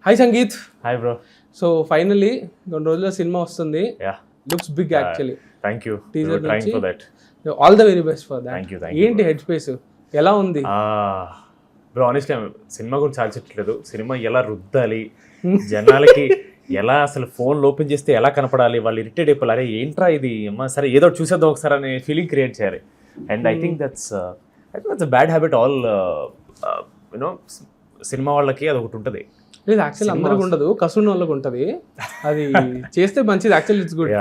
Hi Sangeeth. Hi bro. So finally 2 రోజుల్లో cinema వస్తుంది. Looks big actually. Thank you. Teaser trying for that. All the very best for that. Thank you. ఏంటి head space ఎలా ఉంది? Bro honestly cinema గురించి ఆలోచించట్లేదు. Cinema ఎలా రుద్దాలి, జనాలకి ఎలా అసలు ఫోన్ ఓపెన్ చేస్తే ఎలా కనపడాలి, వాళ్ళు ఇరిటేట్ అయిపోవాలి, అరే ఏంట్రా ఇది అమ్మా, సరే ఏదో చూసేద్దాం ఒకసారి అనే ఫీలింగ్ క్రియేట్ చేయాలి. And I think that's a bad habit all you know cinema వాళ్ళకి అది ఒకటి ఉంటుంది. లేదు యాక్చువల్లీ అందరికి ఉండదు, కసున్న వాళ్ళకి ఉంటుంది. అది చేస్తే మంచిది actually. It's good.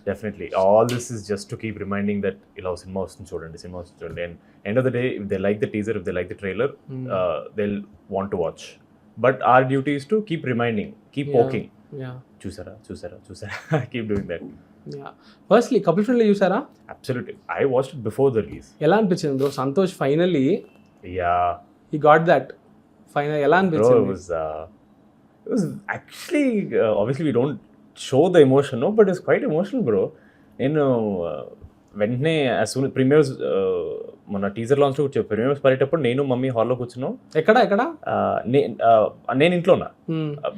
Definitely all this is just to keep reminding that ఇలా సినిమా వస్తుంది చూడండి, సినిమా వస్తుంది చూడండి. And end of the day if they like the teaser, if they like the trailer, they will want to watch. But our duty is to keep reminding, keep poking. చూసారా చూసారా చూసారా, keep doing that. Firstly Couple Friendly చూసారా? Absolutely. I watched it before the release. ఎలా అనిపించింది bro? Santosh finally he got that. Final ఎలా అనిపించింది? It was actually obviously we don't show the emotion, no, but it's quite emotional, bro. నేను వెంటనే as soon premieres మన teaser లాంచ్లో కూర్చో premieres పడేటప్పుడు నేను మమ్మీ హాల్లో కూర్చున్నాం. ఎక్కడ నేను ఇంట్లోనా,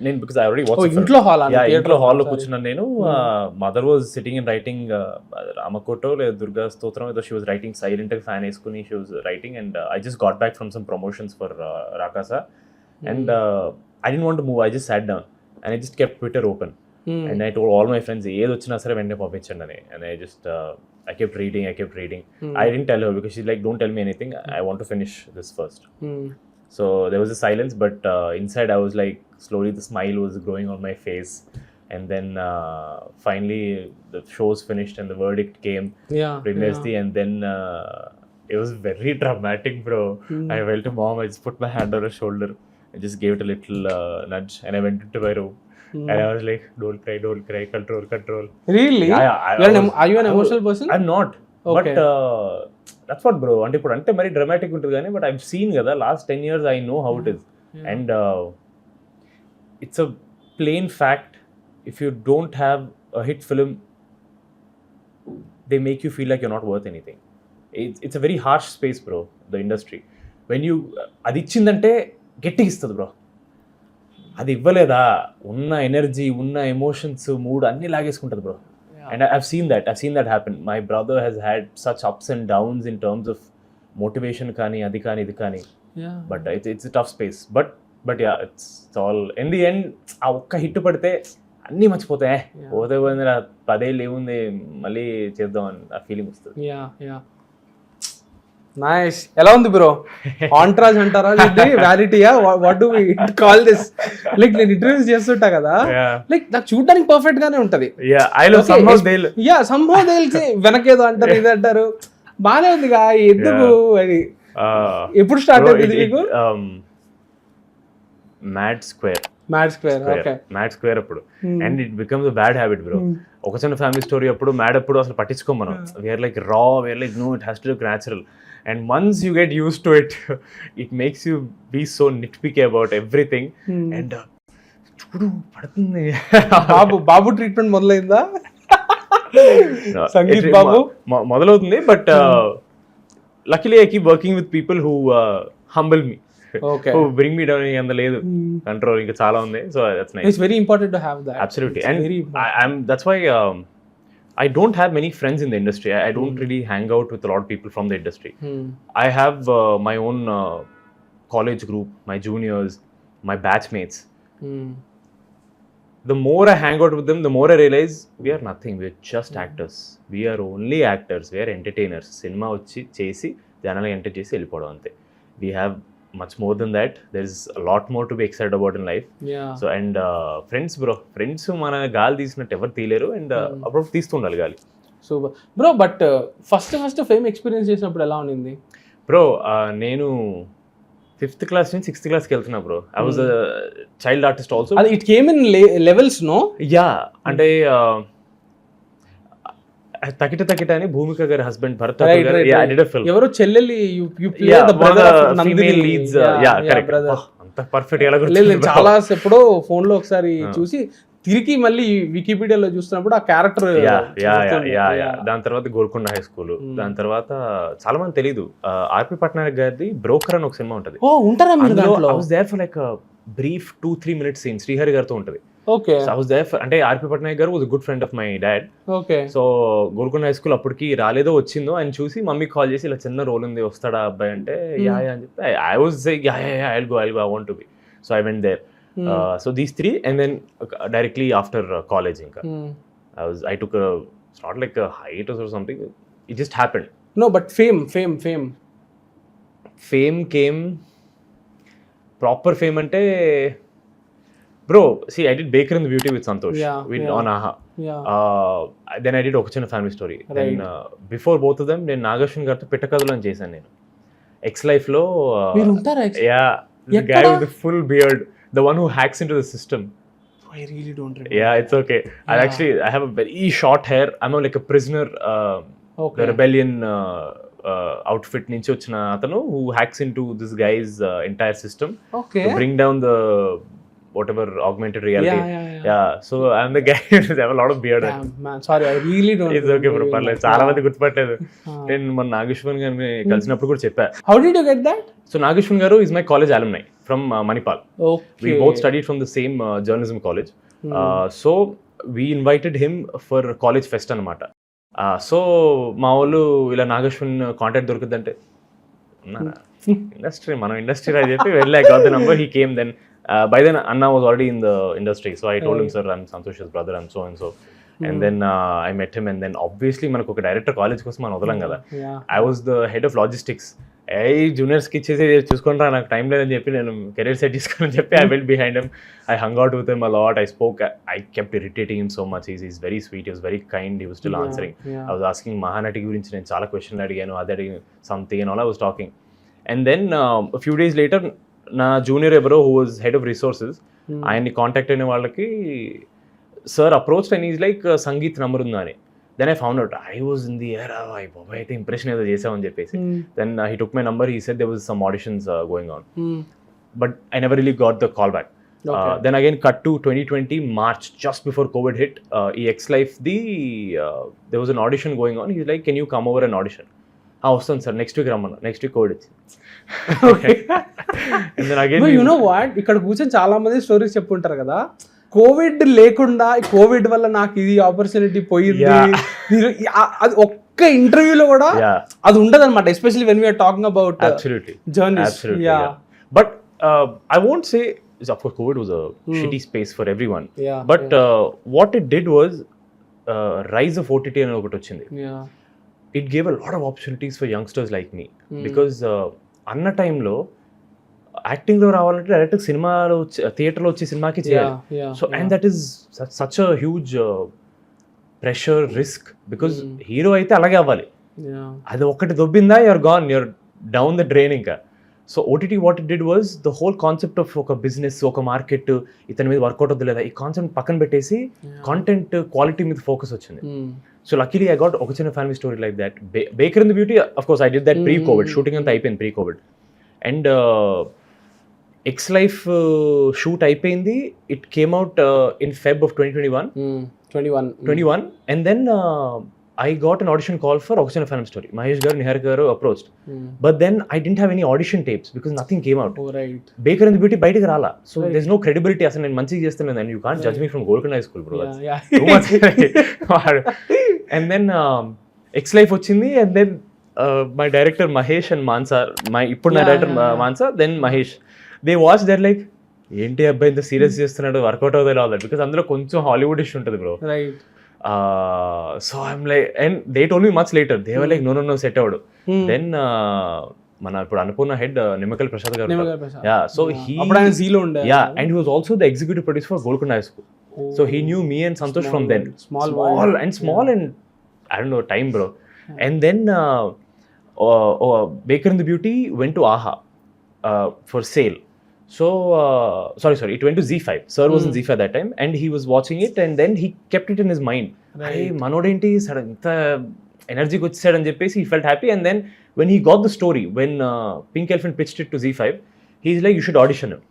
నేను బికాస్ ఐ ఆల్రెడీ వాచ్ ఇంట్లో హాల్లో కూర్చున్నాను నేను. Mother was sitting and writing రామకోటో లేదా దుర్గా స్తోత్రం ఏదో షీ వాజ్ రైటింగ్ సైలెంట్గా ఫ్యాన్ వేసుకుని she was writing. And I just got back from some promotions for Rakasa. And I didn't want to move. I just sat down and I just kept Twitter open. And I told all my friends, ఏది వచ్చినా సరే వెంటనే పంపించండి అని. And I kept reading. I didn't tell her because she's like, don't tell me anything. I want to finish this first. So there was a silence, but inside I was like, slowly the smile was growing on my face. And then finally the show's finished and the verdict came. Premieres the, and then it was very dramatic, bro. I went to mom. I just put my hand on her shoulder. I just gave it a little nudge and I went into my room. And I was like, don't cry, control. Really? Yeah. Are you an emotional person? I'm not. Okay. But that's what, bro. అంటే ఇప్పుడు అంటే మరి dramatic ఉంటుంది కానీ, but I've seen కదా last 10 years I know how it is. And it's a plain fact, if you don't have a hit film, they make you feel like you're not worth anything. It's a very harsh space, bro, the industry. When you అది ఇచ్చిందంటే గట్టిగా ఇస్తుంది bro. అది ఇవ్వలేదా, ఉన్న energy, ఉన్న emotions, mood అన్నీ లాగేసుకుంటుంది bro. And I've seen that happen. My brother has had such ups and downs in terms of motivation కానీ అది కానీ ఇది కానీ. But it's a tough space. But yeah, it's all in the end ఆ ఒక్క hit పడితే అన్నీ మర్చిపోతాయి. పోతే పోయింది 10 ఏళ్ళు ఏముంది మళ్ళీ చేద్దాం అని ఆ ఫీలింగ్ వస్తుంది. నైస్. ఎలా ఉంది బ్రో? ఆంట్రాజ్ అంటారా, వ్యాలిటీయా, what do we call this? Like నేను ఇంటర్వ్యూస్ చేస్తుంటా కదా, లైక్ నాకు చూడడానికి పర్ఫెక్ట్ గానే ఉంటది. సంభవ్ దేల్ వెనకేదో అంటారు, ఇది అంటారు, బానే ఉంది. ఎందుకు అది ఎప్పుడు స్టార్ట్ అయింది మీకు? మ్యాడ్ స్క్వేర్ అప్పుడు. And it becomes a bad habit bro. ఒక చిన్న ఫ్యామిలీ స్టోరీ అప్పుడు మ్యాడ్ అప్పుడు అసలు పట్టించుకోం మనం. We're like raw, we're like no, it has to look natural. And once you get used to it, it makes you be so nitpicky about everything. And చూడు పడుతుంది. బాబు treatment మొదలైందా? Sangeet బాబు మొదలవుతుంది. But luckily I keep working with people who humble me. Okay. Who bring me down. ఇంక లేదు control ఇంకా చాలా ఉంది. So that's nice. It's very important to have that. Absolutely. And I'm that's why I don't have many friends in the industry. I don't really hang out with a lot of people from the industry. I have my own college group, my juniors, my batchmates. The more I hang out with them, the more I realize we are nothing. We are just actors. We are only actors. We are entertainers. Cinema వచ్చి చేసి జనాలు enter చేసి వెళ్ళిపోవడం అంతే. We have much more than that. There's a lot more to be excited about in life. So and friends మన గాలి తీసినట్టు ఎవరు తీయలేరు. అండ్ అప్పుడు తీస్తుండాలి గాలి. So bro, but first fame experience చేసినప్పుడు ఎలా ఉండింది బ్రో? నేను 5th క్లాస్ నుంచి 6th క్లాస్కి వెళ్తున్నా bro. I was a child artist also. అది it came in levels no? Yeah, అంటే తకిట అని భూమిక గారి హస్బెండ్ భరత్ ఎవరో చెల్లెలి అంత పర్ఫెక్ట్ ఎలా చాలా ఎప్పుడో ఫోన్ లో ఒకసారి చూసి తిరిగి మళ్ళీ వికీపీడియాలో చూస్తున్నప్పుడు ఆ క్యారెక్టర్. దాని తర్వాత గోల్కొండ హై స్కూల్, దాని తర్వాత చాలా మంది తెలీదు, ఆర్పి పట్నాయక్ గారిది బ్రోకర్ అని ఒక సినిమా ఉంటది. ఉంటారా మీరు? There for like brief 2-3 minutes scene Srihari గారితో ఉంటుంది. Okay so I was there అంటే ఆర్పి పట్నాయక్ గారు was good friend of my dad. Okay so Golconda high school అప్పటికి రాలేదో వచ్చిందో ఆయన చూసి మమ్మీకి కాల్ చేసి ఇలా చిన్న రోల్ ఉంది వస్తాడా అబ్బాయి అంటే యా అని చెప్పి I was yeah I go I want to be. So I went there. So these 3 and then directly after college ఇంకా I took it's not like a hiatus or something, it just happened. No, but fame came, proper fame ante bro, see I did Baker and the Beauty with Santosh. On AHA. Then I did Okachana Family Story. Then before both of them నేను నాగేశ్వన్ గారితో పెట్టకథలు అని చేశాను నేను. X-Life లో మీరు ఉంటారా? Yeah, the guy with the full beard, the one who hacks into the system. I really don't remember. Yeah, it's okay. I have a very short hair. I'm like a prisoner. The rebellion outfit నుంచి వచ్చిన అతను who hacks into this guy's entire system to bring down the whatever augmented reality. Yeah. So I'm the guy who have a lot of beard. Man, sorry, I really don't. It's okay bro, పర్లేదు. చాలా మంది గుర్తుపట్టలేదు. నేను మన నాగేశ్వన్ గారిని కలిసినప్పుడు కూడా చెప్పా. How did you get that? So Nageswaran garu is my college alumni from Manipal. Okay. We both studied from the same journalism college. So we invited him for college fest anamata. So మా వాళ్ళు ఇలా Nag Ashwin contact దొరుకుతుందంటే industry మనం industry అని చెప్పి వెళ్ళా. got the number, he came then. By then Anna was already in the industry, so I told him, sir, I'm Santosh's brother, I'm so and so. And then I met him, and then obviously మనకు ఒక director college కోసం మనం వదలం కదా. I was the head of logistics. జూనియర్స్కి ఇచ్చేసి చూసుకుంటా నాకు time లేదని చెప్పి నేను కెరీర్ సెట్ చేసుకోని చెప్పి I went behind him. I hung out with him a lot. I kept irritating him so much. He's very sweet, he was very kind, he was still answering. I was asking Mahanati గురించి నేను చాలా క్వశ్చన్లు అడిగాను, అది అడిగాను, something and all I was talking. And then a few days later నా junior ఎవరో who was head of resources ఆయన్ని కాంటాక్ట్ అయిన వాళ్ళకి sir approach and is like Sangeeth number ఉందా అని. Then I found out I was in the era బాబాయ్ అయితే impression ఏదో చేసామని చెప్పేసి. Then he took my number, he said there was some auditions going on, but I never really got the call back. Then again cut to 2020 March, just before COVID hit. X-Life there was an audition going on. He's like, can you come over and audition? వస్తాను sir, next week రమ్మన్నా. Next week Covid వచ్చింది. You know what, ఇక్కడ కూర్చొని చాలా మంది stories చెప్పుంటారు కదా, Covid లేకుండా కోవిడ్ వల్ల నాకు ఇది ఆపర్చునిటీ పోయింది, అది ఒక్క ఇంటర్వ్యూలో కూడా అది ఉండదు అనమాట. Especially when we're talking about journalist. But I won't say, of course COVID was a shitty space for everyone, but what it did was rise of OTT అని ఒకటి వచ్చింది. It gave a lot of opportunities for youngsters like me, because అన్న టైంలో యాక్టింగ్లో రావాలంటే direct సినిమాలో థియేటర్లో వచ్చి సినిమాకి చేయాలి. So and that is such a huge pressure, risk, because hero అయితే అలాగే అవ్వాలి. అది ఒకటి దొబ్బిందా, you're gone, you're down the drain ఇంకా. So OTT what it did was the whole concept of ఒక బిజినెస్, ఒక మార్కెట్, ఇతని మీద వర్కౌట్ అవుతుంది లేదా, ఈ కాన్సెప్ట్ పక్కన పెట్టేసి కాంటెంట్ క్వాలిటీ మీద ఫోకస్ వచ్చింది. So luckily I got Okachana Family Story like that. Baker and the Beauty, of course I did that pre-COVID. Shooting anta అయిపోయింది pre-COVID. And X-Life shoot అయిపోయింది. It came out in Feb of 2021. And then I got an audition call for Okachana Family Story. Mahesh garu, Niharika garu approached. But then I didn't have any audition tapes because nothing came out. Oh, right. Baker and the Beauty బయటికి రాలా. So there's no credibility. అసలు నేను మంచిగా చేస్తాను, and you can't judge me from Golconda High School, bro. Yeah. Too much. And then X-Life వచ్చింది, and then my director Mahesh and Mansa, ఇప్పుడు నా director Mansa, then Mahesh, they watched, they're like, ఏంటి అబ్బాయి ఇంత serious చేస్తున్నాడు, work out అవుతుంది all that, because అందులో కొంచెం హాలీవుడ్ ఇష్యూ ఉంటుంది bro. Right. So I'm like, and they told me much later, they were like, no set avadu. Then మన ఇప్పుడు అనుకున్న హెడ్ నిమ్మకల్ ప్రసాద్ గారు, yeah, so he and he was also the executive producer for Golconda High School. So he knew me and Santosh from then. Small and I don't know, time, bro. And then Baker and the Beauty went to AHA for sale. So sorry, it went to ZEE5. Sir was in ZEE5 that time, and he was watching it, and then he kept it in his mind. Hey, manodenti inta energy ku vachesadu ani cheppesi he felt happy. And then when he got the story, when Pink Elephant pitched it to ZEE5, he's like, you should audition him.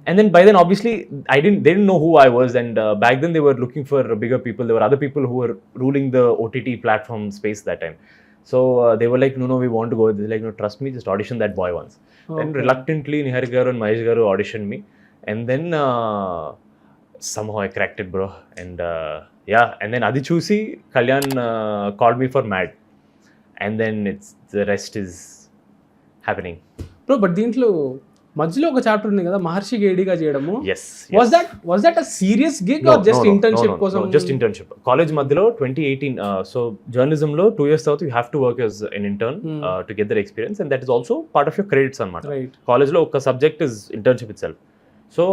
And then by then obviously they didn't know who I was, and back then they were looking for bigger people. There were other people who were ruling the OTT platform space that time. So they were like, no, we want to go. They're like, no, trust me, just audition that boy once. Then reluctantly Niharika garu and Mahesh garu auditioned me, and then somehow I cracked it, bro. And yeah, and then adi chusi Kalyan called me for Mad, and then it's the rest is happening. Bro but దీంట్లో మధ్యలో ఒక chapter ఉంది కదా మహర్షికి ఏడీగా చేయడము. Yes. Was that a serious gig or just internship కోసం? Just internship. College మధ్యలో 2018 సో జర్నలిజం లో 2 years తర్వాత you have to work as an intern to get their experience, and that is also part of your credits అనమాట. College లో ఒక subject is internship itself. So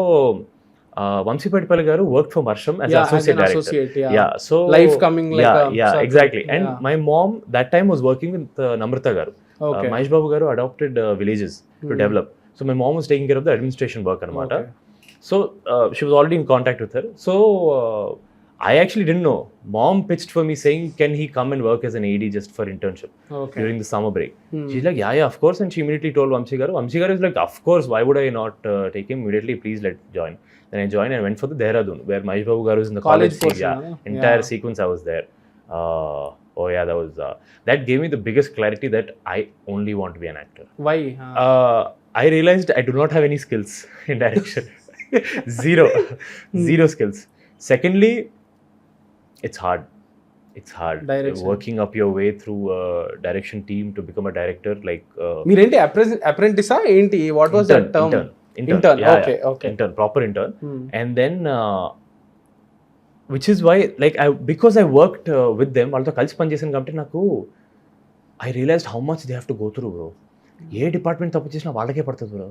Vamshipetapalli గారు work for Varsham as associate director. Yeah, so life coming like exactly. And my mom that time was working with Namrata garu. Mahesh Babu garu adopted villages to develop. So my mom was taking care of the administration work anamata. So she was already in contact with her. So I actually didn't know. Mom pitched for me saying, can he come and work as an AD just for internship during the summer break? She's like, yeah, of course. And she immediately told Vamsi garu. Vamsi garu is like, of course, why would I not take him? Immediately, please let's join. Then I joined and went for the Dehradun, where Mahesh Babu garu is in the college scene. Entire sequence I was there. Oh yeah, that gave me the biggest clarity that I only want to be an actor. Why? I realized I do not have any skills in direction. Zero skills. Secondly, it's hard. Direction. Working up your way through a direction team to become a director, like మీరేంటి అప్రెంటిసా ఏంటి? What was that term? intern. Okay. Intern, proper intern. And then which is why, like, because I worked with them, వాళ్ళతో కలిసి పనిచేసాను కాబట్టి నాకు I realized how much they have to go through, bro. A department తప్పు చేసినా వాళ్ళకే పడుతుంది, bro.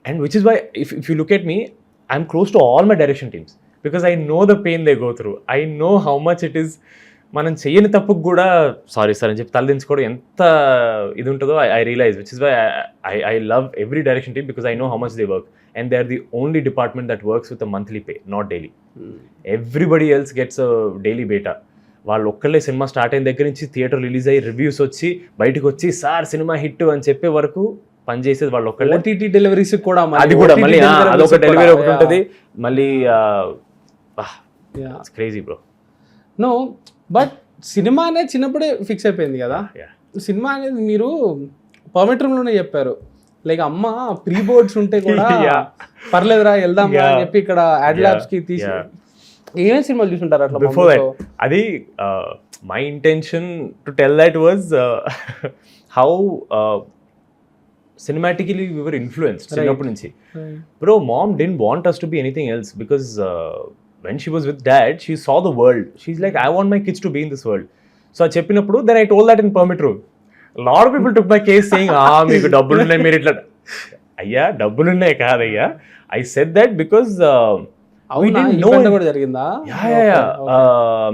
And which is why if you look at me, I'm close to all my direction teams because I know the pain they go through. I know how much it is. మనం చేయని తప్పుకు కూడా sorry sir అని చెప్పి తలదించుకోవడం ఎంత ఇది ఉంటుందో I realize, which is why I love every direction team because I know how much they work, and they are the only department that works with a monthly pay, not daily. Everybody else gets a daily beta. వాళ్ళు ఒక్కళ్ళే cinema start అయిన దగ్గర నుంచి theatre release అయ్యి reviews వచ్చి బయటకు వచ్చి sir cinema hit అని చెప్పే వరకు పనిచేసేది వాళ్ళు ఒక్కళ్ళే. OTT డెలివరీస్ కూడా అది కూడా మళ్ళీ అదొక డెలివరీ ఒకటి ఉంటుంది మళ్ళీ. Crazy bro. No but cinema అనేది చిన్నప్పుడే ఫిక్స్ అయిపోయింది కదా. సినిమా అనేది మీరు పర్మిట్ రూమ్లోనే చెప్పారు, లైక్ అమ్మ ప్రీ బోర్డ్స్ ఉంటే కూడా పర్లేదురా వెళ్దాం అని చెప్పి ఇక్కడ యాడ్ ల్యాబ్స్ కి తీసి ఏమేమి సినిమాలు చూసుంటారు అట్లా? బిఫోర్ దట్ అది my intention to tell that was how cinematically we were influenced చిన్నప్పటి నుంచి. Bro, mom didn't want us to be anything else because when she was with dad, she saw the world. She's like, I want my kids to be in this world. So I చెప్పినప్పుడు then I told that in permit room. A lot of people took my case saying, మీకు డబ్బులు ఉన్నాయి మీరు ఇట్లా. అయ్యా డబ్బులు ఉన్నాయి కాదయ్యా. I said that because we didn't know. కూడా జరిగిందా?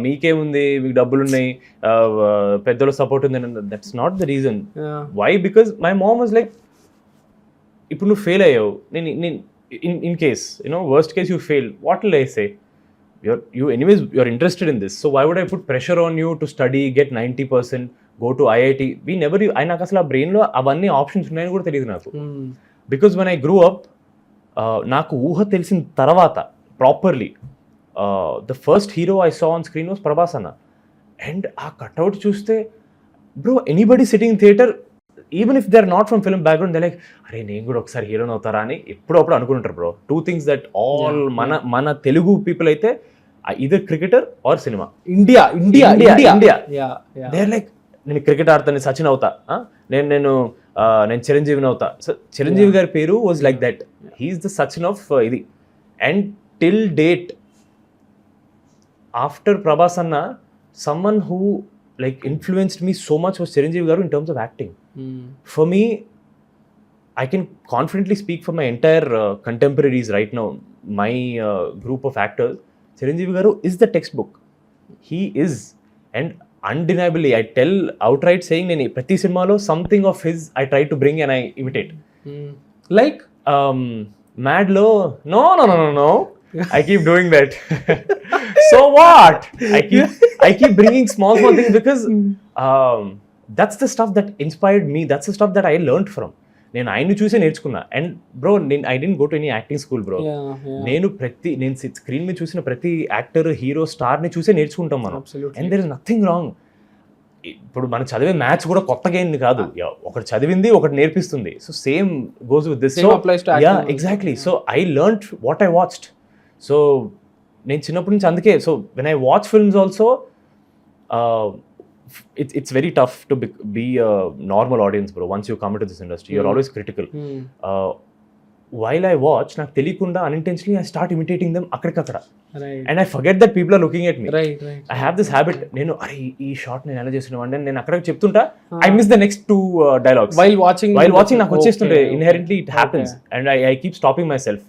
మీకేముంది, మీకు డబ్బులు ఉన్నాయి, పెద్దల సపోర్ట్ ఉంది. That's not the reason. Why? Because my mom was like, ఇప్పుడు నువ్వు ఫెయిల్ అయ్యావు, నేను in case worst case you fail, what will I say? you're interested in this, so why would I put pressure on you to study, get 90%, go to IIT? నాకు అసలు ఆ బ్రెయిన్లో అవన్నీ options ఉన్నాయని కూడా తెలియదు నాకు. Because when I grew up, నాకు ఊహ తెలిసిన తర్వాత properly the first hero I saw on screen was Prabhas అన్న. అండ్ ఆ కట్అవుట్ చూస్తే bro anybody sitting in theatre, even if they are not from film background, they like అరే నేను కూడా ఒకసారి హీరోని అవుతారా అని ఎప్పుడప్పుడు అనుకుంటారు బ్రో. 2 things దట్ ఆల్ మన తెలుగు పీపుల్ అయితే either cricketer or cinema. India they are like నేను క్రికెట్ ఆడతాను, సచిన్ అవుతా, నేను చిరంజీవిని అవుతా. సో చిరంజీవి గారి పేరు was like that, he is the Sachin of ఇది. And till date after Prabhas అన్న, someone who like influenced me so much was Chiranjeevi garu in terms of acting. For me, I can confidently speak for my entire contemporaries right now, my group of actors. Chiranjeevi garu is the textbook. He is, and undeniably I tell outright saying nenu prati cinemalo something of his I try to bring and I imitate. Like Mad lo no I keep doing that. So what? I keep bringing small things because that's the stuff that inspired me. That's the stuff that I learned from. నేను ఆయన్ని చూసే నేర్చుకున్నా. And bro I didn't go to any acting school bro. నేను screen మీద చూసిన ప్రతి actor, hero, స్టార్ని చూసే నేర్చుకుంటాం మనం. And there is nothing wrong. ఇప్పుడు మనం చదివే మ్యాథ్స్ కూడా కొత్తగా ఏంది కాదు, ఒకటి చదివింది ఒకటి నేర్పిస్తుంది. So same goes with this. Same applies to acting yeah also. Exactly. So I learned what I watched. So నేను చిన్నప్పటి నుంచి అందుకే, so when I watch films also it's very tough to be a normal audience, bro. Once you come into this industry, you're always critical. While I watch, నాకు తెలియకుండా unintentionally I start imitating them అక్కడికక్కడ. Right. And I forget that people are looking at me. Right. I have this habit. నేను అరే ఈ shot నేను ఎలా చేస్తున్నాను నేను అక్కడ చెప్తుంటా, I miss the next two dialogues. While watching నాకు వచ్చేస్తుంటే inherently it happens. And I keep stopping myself.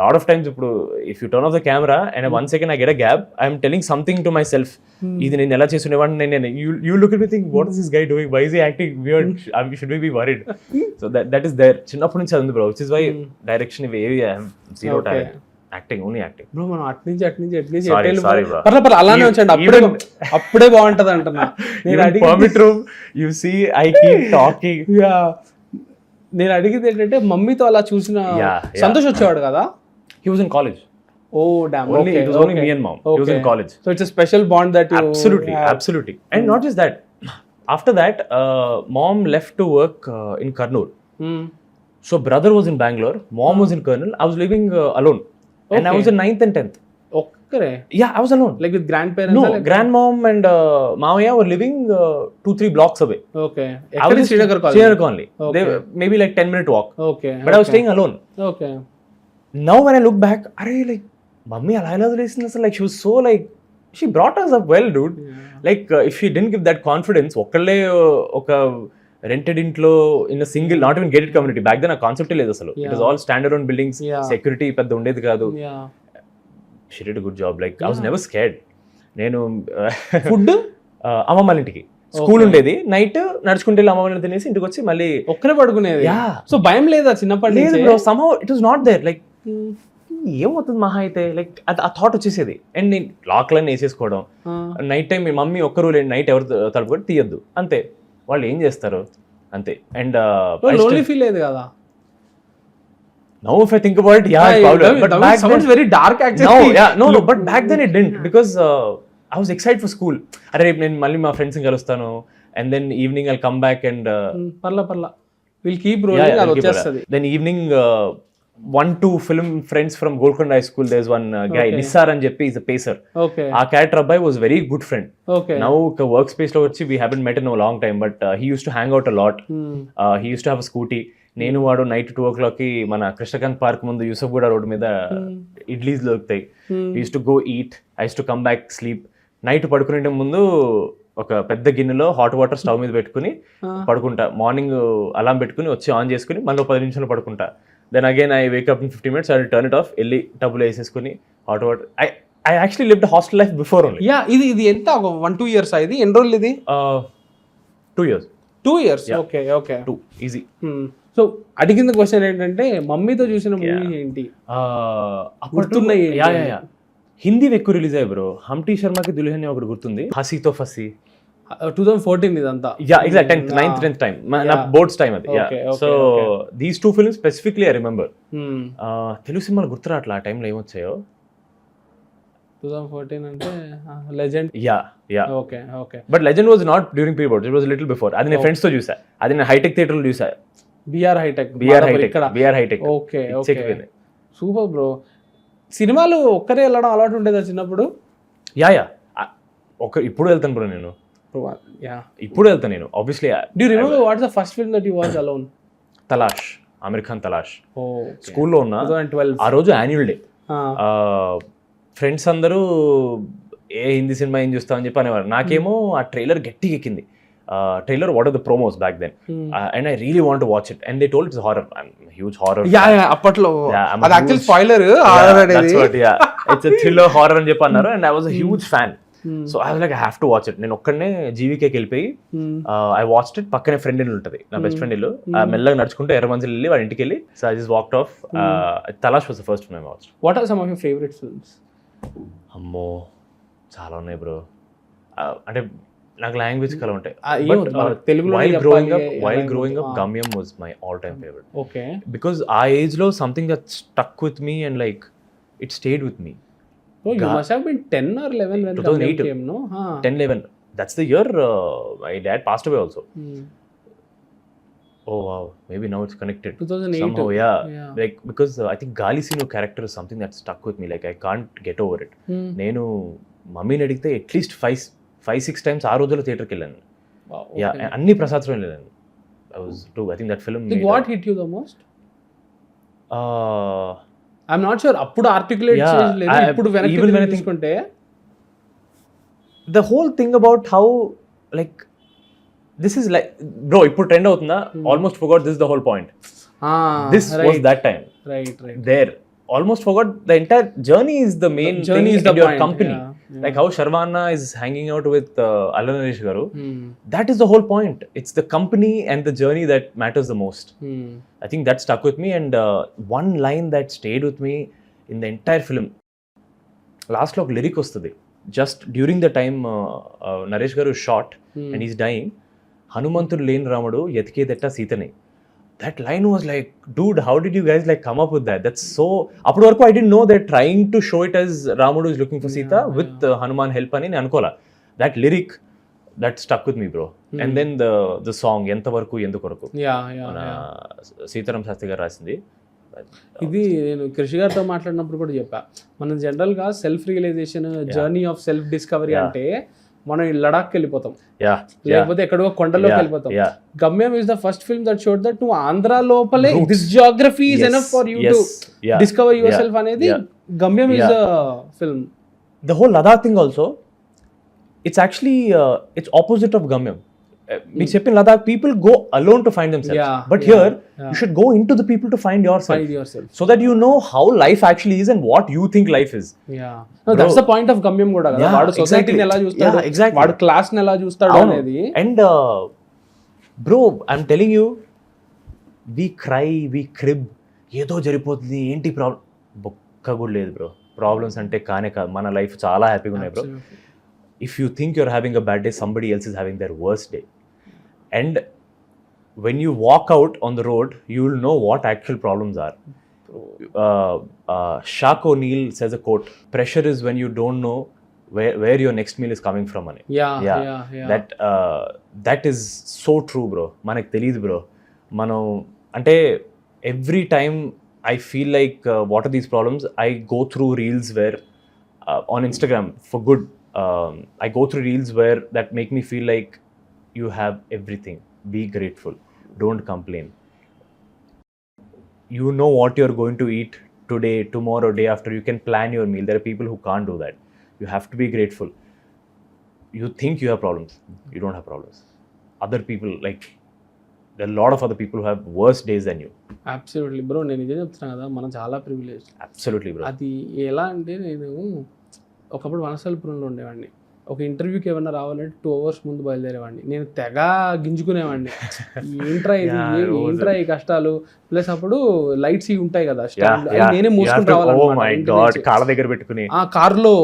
Lot of times ఇప్పుడు if you turn off the camera and 1 second I get a gap, I am telling something to myself. ఇది నేను ఎలా చేస్తునేవాడిని నేను, you look at me think what is this guy doing, why is he acting weird, should we be worried? So that is there. చిన్నప్పటి నుంచి ఉంది bro, which is why direction ఇవేవి I have zero talent. Acting, only acting. Bro మనం అట్నుంచి Sorry, bro. పర్లేదు అలానే ఉంచండి, అప్పుడే బాగుంటది అంటున్నా. Permit room, you see I keep talking. నేను అడిగింది ఏంటంటే మమ్మీతో అలా చూసిన సంతోష్ వచ్చేవాడు కదా. He was in college. Oh damn. Only it was only me and mom. He was in college. So it's a special bond that you absolutely. And not just that, after that mom left to work in Kurnool. So brother was in Bangalore, mom was in Kurnool. I was living alone. And I was in 9th and 10th. Okay. Yeah, I was alone. Like with grandparents? No, grandmom and Mavaya were living 2-3 blocks away. Okay. I was in Srinagar Colony. They maybe like 10-minute walk. Okay. But I was staying alone. Okay. Now when I look back, are like mummy ala ela వదిలేసింది అసలు. Like she was so like, she brought us up well, dude. Like if she didn't give that confidence, ఒక్కళ్ళే ఒక rented ఇంట్లో in single, not even gated community, back then ఆ కాన్సెప్టే లేదు అసలు. It was all standard own buildings, security పెద్ద ఉండేది కాదు. She did a good job. Like I was never scared. నేను ఫుడ్ అమ్మమ్మ ఇంటికి స్కూల్ ఉండేది, నైట్ నడుచుకుంటే అమ్మమ్మ తినేసి ఇంటికి వచ్చి మళ్ళీ ఒక్కరే పడుకునేది. సో భయం లేదా చిన్నప్పటి లేదు bro, somehow it was not there. Like ఏమవుతుంది మహా అయితే, లైక్ ఆ థాట్ వచ్చేసేది. అండ్ నేను లాక్లన్నీ వేసేసుకోవడం, నైట్ టైం మీ మమ్మీ ఒక్క రూల్ ఏంటి, నైట్ ఎవరు తలుపుకొని తీయద్దు అంతే, వాళ్ళు ఏం చేస్తారు అంతే. అండ్ లోన్లీ ఫీల్ లేదు కదా. Now if I think about it, yeah, but back sounds very dark actually. No, but back then it didn't, because I was excited for school. అరే రేపు నేను మళ్ళీ మా ఫ్రెండ్స్ కలుస్తాను, and then evening I'll come back and పర్లా we'll keep rolling. అది వచ్చేస్తది. Then evening 1-2 film friends from Golconda High School, there's one guy Nissar అని చెప్పి, is a pacer. Okay. ఆ క్యారెక్టర్ అబ్బాయి was very good friend. Okay. Now work space లో వచ్చి we haven't met in a long time, but he used to hang out a lot. He used to have a scooty. నేను వాడు night 2 o'clock మన Krishnakanth park ముందు Yousufguda road మీద ఇడ్లీస్ దొరుకుతాయి. Use to go eat, I use to come back sleep. Night పడుకునే ముందు ఒక పెద్ద గిన్నెలో హాట్ వాటర్ స్టవ్ మీద పెట్టుకుని పడుకుంటా. మార్నింగ్ అలారం పెట్టుకుని వచ్చి ఆన్ చేసుకుని మళ్ళీ 10 నిమిషాలు పడుకుంటా. Then again I wake up in 15 minutes, I turn it off, వెళ్ళి టబ్బులో వేసేసుకుని hot water. I actually lived hostel life before only. ఇది ఎంత 1-2 years ఇది ఎన్ని రోజులు ఇది? 2 years. 2 years. Okay. 2 easy. So అడిగిన క్వశ్చన్ ఏంటంటే మమ్మీతో చూసిన మూవీ ఏంటి గుర్తున్నాయి? హిందీ ఎక్కువ రిలీజ్ అయ్యాయి బ్రో. హంటీ శర్మకి దుల్హన్ ఒకటి గుర్తుంది, హసీతో ఫసీ. 2014 ఇదంతా. ఎగ్జాక్ట్ 9th టైం నా బోర్డ్స్ టైం అది. So these 2 films specifically I remember. Telugu సినిమాలు గుర్తురాట్లా ఆ టైంలో ఏమొచ్చాయో. 2014 అంటే legend. Okay. But legend was not during pre boards, it was little before. అది నేను ఫ్రెండ్స్ తో చూసా, అది నేను హైటెక్ థియేటర్ లో చూసా. BR hitech. Okay. Super bro. సినిమాలు ఒక్కరే వెళ్ళడం అలవాటు ఉండేదా చిన్నప్పుడు? ఇప్పుడు వెళ్తాను బ్రో నేను. ఇప్పుడు వెళ్తాను నేను obviously. Do you remember what's the first film that you watch alone? Talaash, Aamir Khan Talaash. స్కూల్లో ఉన్నా 2012. ఆ రోజు యాన్యువల్ డే. ఫ్రెండ్స్ అందరూ ఏ హిందీ సినిమా ఏం చూస్తామని చెప్పి అనేవారు. నాకేమో ఆ ట్రైలర్ గట్టిగా ఎక్కింది. Trailer, what are the promos back then? And I really want to watch it, and they told it's horror. I'm a huge horror fan. Appatlo ad actually spoiler horror adedi. That's what, it's a thriller horror అని చెప్పి అన్నారు, and I was a huge fan. So I was like, I have to watch it. నేను ఒక్కడనే జీవికేకి వెళ్ళిపోయి I watched it. పక్కనే friend ఇల్లు ఉంటుంది, నా బెస్ట్ ఫ్రెండ్ ఇల్లు. మెల్లగా నడుచుకుంటే ఎర్రమంజిల్ వెళ్ళి వాడి ఇంటికి వెళ్ళి, so I just walked off. Talash was the first film I watched. What are some of your favorite films? అమ్మో చాలా ఉన్నాయి బ్రో. అంటే నాకు లాంగ్వేజ్ కల ఉంటాయి. While growing up, Gamyam was my all-time favorite. Okay. Because ఆ age లో something that stuck with me and like it stayed with me. Oh, you must have been 10 or 11 when Gamyam came, no? 10-11. that's the year my dad passed away also. Oh wow, maybe now it's connected 2008 somehow. Yeah. Like because I think Gali Sinu character is something that stuck with me. Like I can't get over it. నేను మమ్మీని అడిగితే at least 5-6 times ఆ రోజుల్లో థియేటర్కి వెళ్ళాను. Yeah, అన్ని ప్రసాద్ వెళ్ళాను. I think that film like what hit you the most? I'm not sure అప్పుడు ఆర్టికులేట్ చేయలేదు, ఇప్పుడు వెనక్కి తీసుకుంటే the whole thing about how like this is like bro ఇప్పుడు ట్రెండ్ అవుతుందా, almost forgot this is the whole point. This was that time, right there almost forgot the entire journey is the main journey thing is the in your point. company. Yeah. Like how Sharvana is hanging out with Alla Naresh garu, that is the whole point. It's the company and the journey that matters the most. I think that stuck with me, and one line that stayed with me in the entire film, last lo lyric vastadi just during the time Naresh garu shot and he's dying, Hanumantudu leni Ramudu etikkedetta Sitani. That line was like, dude, how did you guys like come up with that? That's so, appudu varaku I didn't know they're trying to show it as Ramudu is looking for Sita with Hanuman help ani anukola. That lyric that stuck with me, bro. And then the song enta varaku endu koraku, mana Sitaram Shastri garu rasindi. ఇది నేను కృషి గారితో మాట్లాడినప్పుడు కూడా చెప్పా, మనం జనరల్గా self realisation journey of self discovery అంటే మనం లడాఖ్కి వెళ్ళిపోతాం, లేకపోతే ఎక్కడో కొండలోకి వెళ్ళిపోతాం. Gamyam is the first film that showed that నువ్వు ఆంధ్ర లోపలే this geography is enough for you to discover your self అనేది Gamyam is the film. The whole Ladakh thing also, it's actually it's opposite of Gamyam. We say in Ladakh people go alone to find themselves, but here you should go into the people to find yourself, so that you know how life actually is and what you think life is. No, that's the point of Gamyam kuda kada, vaadu society ni ela chustadu, vaadu class ni ela chustadu anedi. And bro, I'm telling you, we cry, we crib, ఏదో జరిపోతుంది ఏంటి problem, బొక్క కూడా లేదు bro. Problems అంటే కానే కాదు, మన life చాలా హ్యాపీగా ఉన్నాయి bro. If you think you're having a bad day, somebody else is having their worst day. And when you walk out on the road, you will know what actual problems are. Shaq O'Neal says a quote, pressure is when you don't know where your next meal is coming from. That is so true, bro. Manak teliyadu bro. Mano ante every time I feel like what are these problems, I go through reels where on Instagram for good, I go through reels where that make me feel like you have everything. Be grateful. Don't complain. You know what you're going to eat today, tomorrow, day after. You can plan your meal. There are people who can't do that. You have to be grateful. You think you have problems. You don't have problems. Other people, like, there are a lot of other people who have worse days than you. Absolutely, bro. నేను ఇదే చెప్తున్నా కదా, మనం చాలా privilege. Absolutely, bro. అది ఎలా అంటే, నేను ఒకప్పుడు వనసలపురంలో ఉండేవాడిని. ఒక ఇంటర్వ్యూకి ఏమన్నా రావాలంటే 2 hours ముందు బయలుదేరేవాడిని. నేను తెగ గింజుకునేవాడిని, ఏంట్రా ఇది, ఏంట్రా ఈ కష్టాలు. ప్లస్ అప్పుడు లైట్స్ ఇవి ఉంటాయి కదా స్టాండ్, నేనే మోసుకుని రావాలి కాళ్ళ దగ్గర పెట్టుకుని ఆ కార్లో.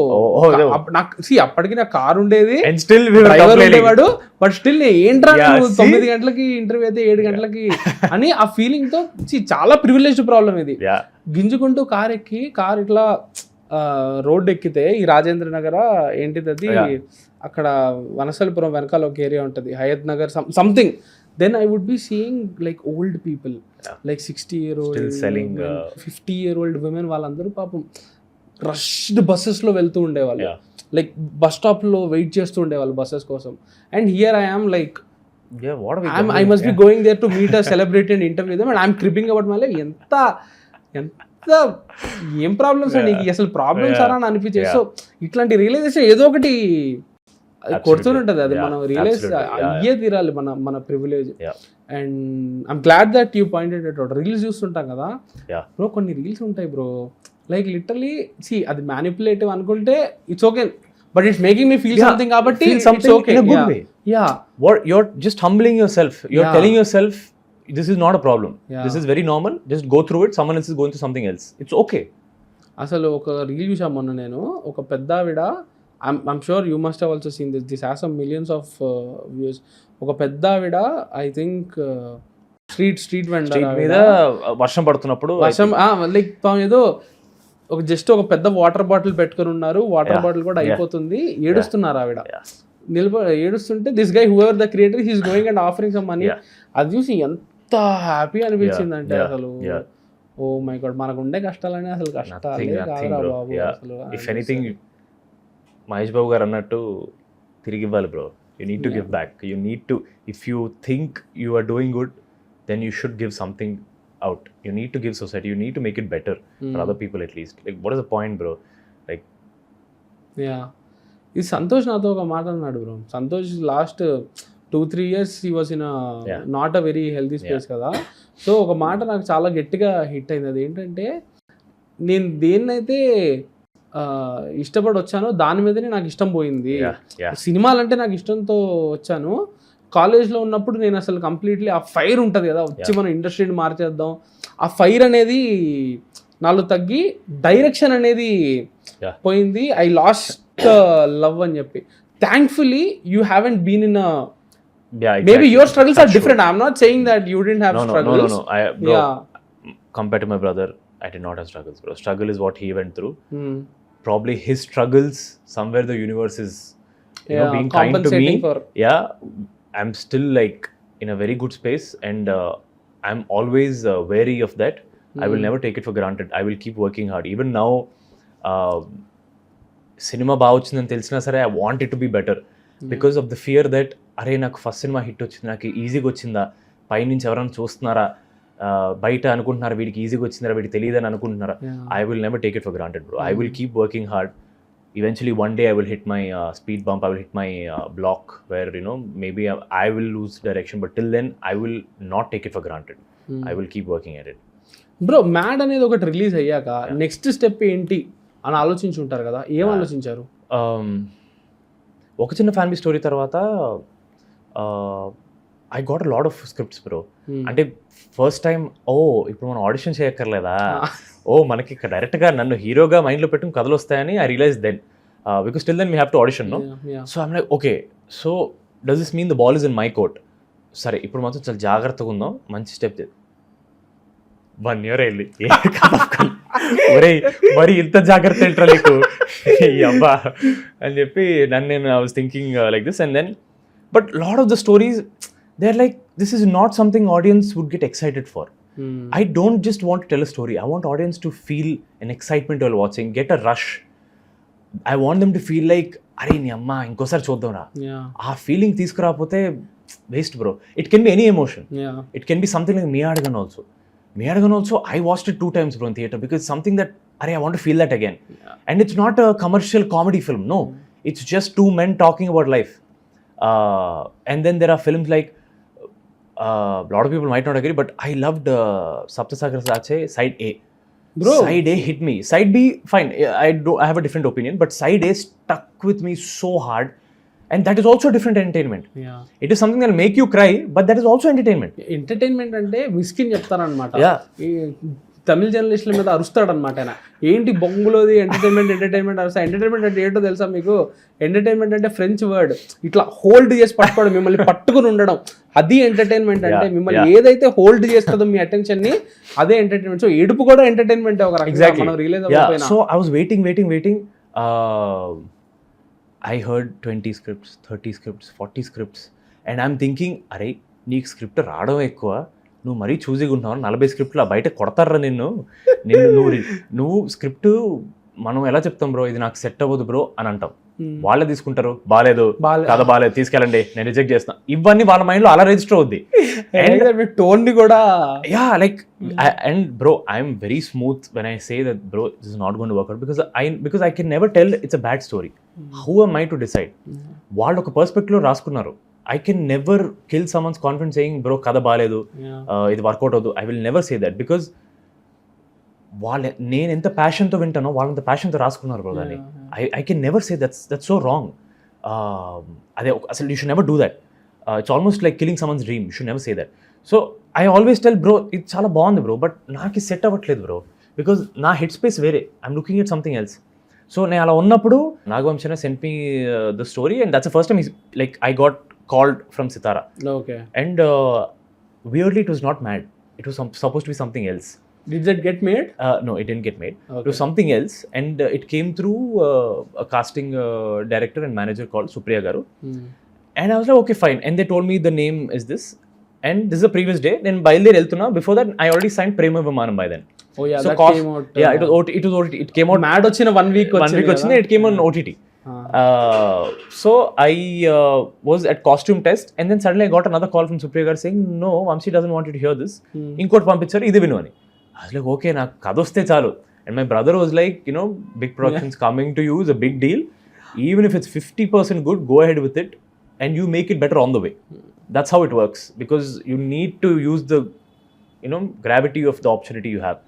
నాకు అప్పటికి నా కార్ ఉండేది, డ్రైవర్ ఉండేవాడు, బట్ స్టిల్ ఏంట్రా 9 గంటలకి ఇంటర్వ్యూ అయితే 7 గంటలకి అని ఆ ఫీలింగ్ తో చాలా ప్రివిలేజ్డ్ ప్రాబ్లం ఇది. గింజుకుంటూ కార్ ఎక్కి, కార్ ఇట్లా రోడ్ ఎక్కితే ఈ రాజేంద్ర నగర ఏంటిది అది, అక్కడ వనసలపురం వెనకాల ఒక ఏరియా ఉంటుంది, Hayath Nagar something. Then I would be seeing like old people, like 60-year-old, 50-year-old women, వాళ్ళందరూ పాపం రష్డ్ బస్సెస్లో వెళ్తూ ఉండేవాళ్ళు, లైక్ బస్ స్టాప్లో వెయిట్ చేస్తూ ఉండేవాళ్ళు బస్సెస్ కోసం. And here I am like, I must be going there to meet a celebrity and interview them, and I'm cribbing about my life. ఎంత ఏం problems అండి అసలు, ప్రాబ్లమ్స్ అలా అని అనిపించే. సో ఇట్లాంటి రియలైజేషన్ ఏదో ఒకటి కొడుతూనే ఉంటుంది, అది మనం రియలైజ్ అయ్యే తీరాలి, మన privilege. And I'm glad that you pointed it out. Reels చూస్తుంటాం కదా బ్రో, కొన్ని రీల్స్ ఉంటాయి బ్రో, లైక్ లిటరలీ సి అది మ్యానిపులేటివ్ అనుకుంటే it's okay, but it's making me feel something కాబట్టి it's okay. You're just humbling yourself. You're telling yourself, this is not a problem. This is very normal. Just go through it. Someone else is going through something else. It's okay. అసలు ఒక reel చూసాం మొన్న నేను, ఒక పెద్ద ఆవిడ, I'm sure you must have also seen this has some millions of views. ఒక పెద్ద ఆవిడ, I think స్ట్రీట్ వెండర్ మీద వర్షం పడుతున్నప్పుడు, వర్షం లైక్ ఏదో ఒక జస్ట్ ఒక పెద్ద వాటర్ బాటిల్ పెట్టుకుని ఉన్నారు, వాటర్ బాటిల్ కూడా అయిపోతుంది, ఏడుస్తున్నారు ఆవిడ. ఏడుస్తుంటే this guy whoever the creator he's going and offering some money. అది చూసి ఎంత హ్యాపీ అనిపించింది అంటే అసలు ఓ మై గాడ్ మనకు ఉండే కష్టాలని అసలు కష్టాలే కాదురా బాబు అసలు. ఇఫ్ ఎనీథింగ్ మహేష్ బాబు గారు అన్నట్టు తిరిగి ఇవ్వాలి బ్రో. You need to give back. You need to, if you think you are doing good then you should give something out. You need to give society, you need to make it better for other people at least. Like what is the point bro? Like ఈ సంతోష్ నాతో ఒక మాట అన్నాడు bro. Santosh last 2-3 years he was in a not a very healthy space కదా. So ఒక మాట నాకు చాలా గట్టిగా హిట్ అయింది. అది ఏంటంటే నేను దేన్నైతే ఇష్టపడి వచ్చానో దాని మీదనే నాకు ఇష్టం పోయింది. సినిమాలంటే నాకు ఇష్టంతో వచ్చాను. కాలేజ్లో ఉన్నప్పుడు నేను అసలు కంప్లీట్లీ ఆ ఫైర్ ఉంటుంది కదా, వచ్చి మనం ఇండస్ట్రీని మార్చేద్దాం, ఆ ఫైర్ అనేది నాలో తగ్గి డైరెక్షన్ అనేది పోయింది. ఐ లాస్ట్ లవ్ అని చెప్పి. Thankfully you haven't been in maybe your struggles are different. I'm not saying that you didn't have struggles. No. Compared to my brother, I did not have struggles, bro. Struggle is what he went through. Probably his struggles, somewhere the universe is being kind to me. I'm still like in a very good space, and I'm always wary of that. I will never take it for granted. I will keep working hard. Even now, cinema బాగా వచ్చిందని తెలిసినా సరే I want it to be better because of the fear that అరే నాకు first cinema hit వచ్చింది, నాకు ఈజీగా వచ్చిందా, పైనుంచి ఎవరైనా చూస్తున్నారా, బయట అనుకుంటున్నారా వీడికి ఈజీగా వచ్చిందా, వీడికి తెలియదని అనుకుంటున్నారా. I will never take it for granted, bro. I will keep working hard. Eventually one day I will hit my speed bump, I will hit my block where maybe I will lose direction, but till then I will not take it for granted. I will keep working at it. Bro, mad అనేది ఒకటి release అయ్యాక next step ఏంటి అని ఆలోచించి ఉంటారు కదా, ఏం ఆలోచించారు? ఒక చిన్న ఫ్యామిలీ స్టోరీ తర్వాత I got a lot of scripts bro. అంటే ఫస్ట్ టైం ఇప్పుడు మనం ఆడిషన్ చేయక్కర్లేదా, మనకి డైరెక్ట్గా నన్ను హీరోగా మైండ్లో పెట్టుకుని కథలు వస్తాయని I realise then, because still then we have to audition no. So I'm like okay, so does this mean the ball is in my court. సరే ఇప్పుడు మాత్రం చాలా జాగ్రత్తగా ఉందాం, మంచి స్టెప్ 1 year వెళ్ళి ఒరే మరి ఇంత జాగ్రత్త ఏంట్రా నీకు అబ్బా అని చెప్పి నేను I was thinking like this. And then but lot of the stories they are like this is not something audience would get excited for. I don't just want to tell a story. I want audience to feel an excitement while watching, get a rush. I want them to feel like, అరే నీ అమ్మ ఇంకోసారి చూద్దాంరా. ఆ feeling తీసుకురాకపోతే waste bro. It can be any emotion. It can be something like Meeyadagan also. Meeyadagan also I watched it 2 times bro in theatre because something that I want to feel that again. And it's not a commercial comedy film. No, it's just 2 men talking about life. And then there are films like a lot of people might not agree, but I loved Saptasagar Sache Side A. Bro, Side A hit me. Side B, fine. I have a different opinion, but Side A stuck with me so hard, and that is also a different entertainment. It is something that will make you cry, but that is also entertainment. Entertainment అంటే మిస్కిన్ చెప్తారనమాట. తమిళ జర్నలిస్టుల మీద అరుస్తాడనమాట ఆయన. ఏంటి బొంగులోది entertainment అరుస్తా. Entertainment అంటే ఏంటో తెలుసా మీకు? ఎంటర్టైన్మెంట్ అంటే ఫ్రెంచ్ వర్డ్. ఇట్లా హోల్డ్ చేసి పట్టుకోవడం, మిమ్మల్ని పట్టుకుని ఉండడం, అది ఎంటర్టైన్మెంట్ అంటే. మిమ్మల్ని ఏదైతే హోల్డ్ చేస్తుందో మీ అటెన్షన్ ని, అదే ఎంటర్టైన్మెంట్. సో ఏడుపు కూడా ఎంటర్టైన్మెంట్ ఒక రకంగా మనం రియలైజ్ అవ్వకపోయినా. So I was waiting. I heard 20 scripts, 30 scripts, 40 scripts, and I'm thinking, అరే నీకు స్క్రిప్ట్ రావడం ఎక్కువ, నువ్వు మరీ చూసిగా ఉంటున్నావు, 40 స్క్రిప్ట్లు బయట కొడతారా నిన్ను నువ్వు స్క్రిప్ట్ మనం ఎలా చెప్తాం బ్రో, ఇది నాకు సెట్ అవ్వదు బ్రో అని అంటాం. వాళ్ళే తీసుకుంటారు, బాగాలేదు కథ బాగాలేదు తీసుకెళ్ళండి, నేను రిజెక్ట్ చేస్తున్నా. ఇవన్నీ వాళ్ళ మైండ్లో అలా రిజిస్టర్ అవుద్ది. టోన్ ని కూడా like and bro I'm very smooth when I say that bro this is not going to work out because I can never tell it's a bad story. Who am I to decide? వాళ్ళు ఒక perspective లో రాసుకున్నారు. I can never kill someone's confidence saying bro kada baaledu, ఇది work out అవుతుంది. I will never say that because నేను ఎంత ప్యాషన్తో వింటానో వాళ్ళంత ప్యాషన్తో రాసుకున్నారు బ్రో దాన్ని. I can never say that's so wrong. అదే అసలు you should never do that. It's almost like killing someone's dream. You should never say that. So I always tell bro ఇది చాలా బాగుంది బ్రో, బట్ నాకు set అవ్వట్లేదు bro because నా head space వేరే. I'm looking at something else. So నేను అలా ఉన్నప్పుడు నాగవంశన sent me the story and that's the first time like I got called from Sitara. Okay. And weirdly it was not mad. It was supposed to be something else. Did that get made? No, it didn't get made. It Okay. was something else, and it came through a casting director and manager called Supriya Garu. And I was like, okay, fine. And they told me the name is this, and this is the previous day. Then బయలుదేరి వెళ్తున్నా. Before that, I already signed Prema Vimanam by then. Oh yeah, So that cost, came out. yeah, it was OTT. It came out Mad వచ్చిన 1 week 1 week వచ్చింది. It came on OTT. So I was at costume test, and then suddenly I got another call from Supriya Garu saying, no, Vamsi doesn't want you to hear this. ఇంకోటి పంపించారు, ఇది విను అని. I was like, okay, నాకు కథ వస్తే చాలు. And my brother was like, big productions coming to you is a big deal. Even if it's 50% good, go ahead with it, and you make it better on the way. That's how it works, because you need to use the gravity of the opportunity you have.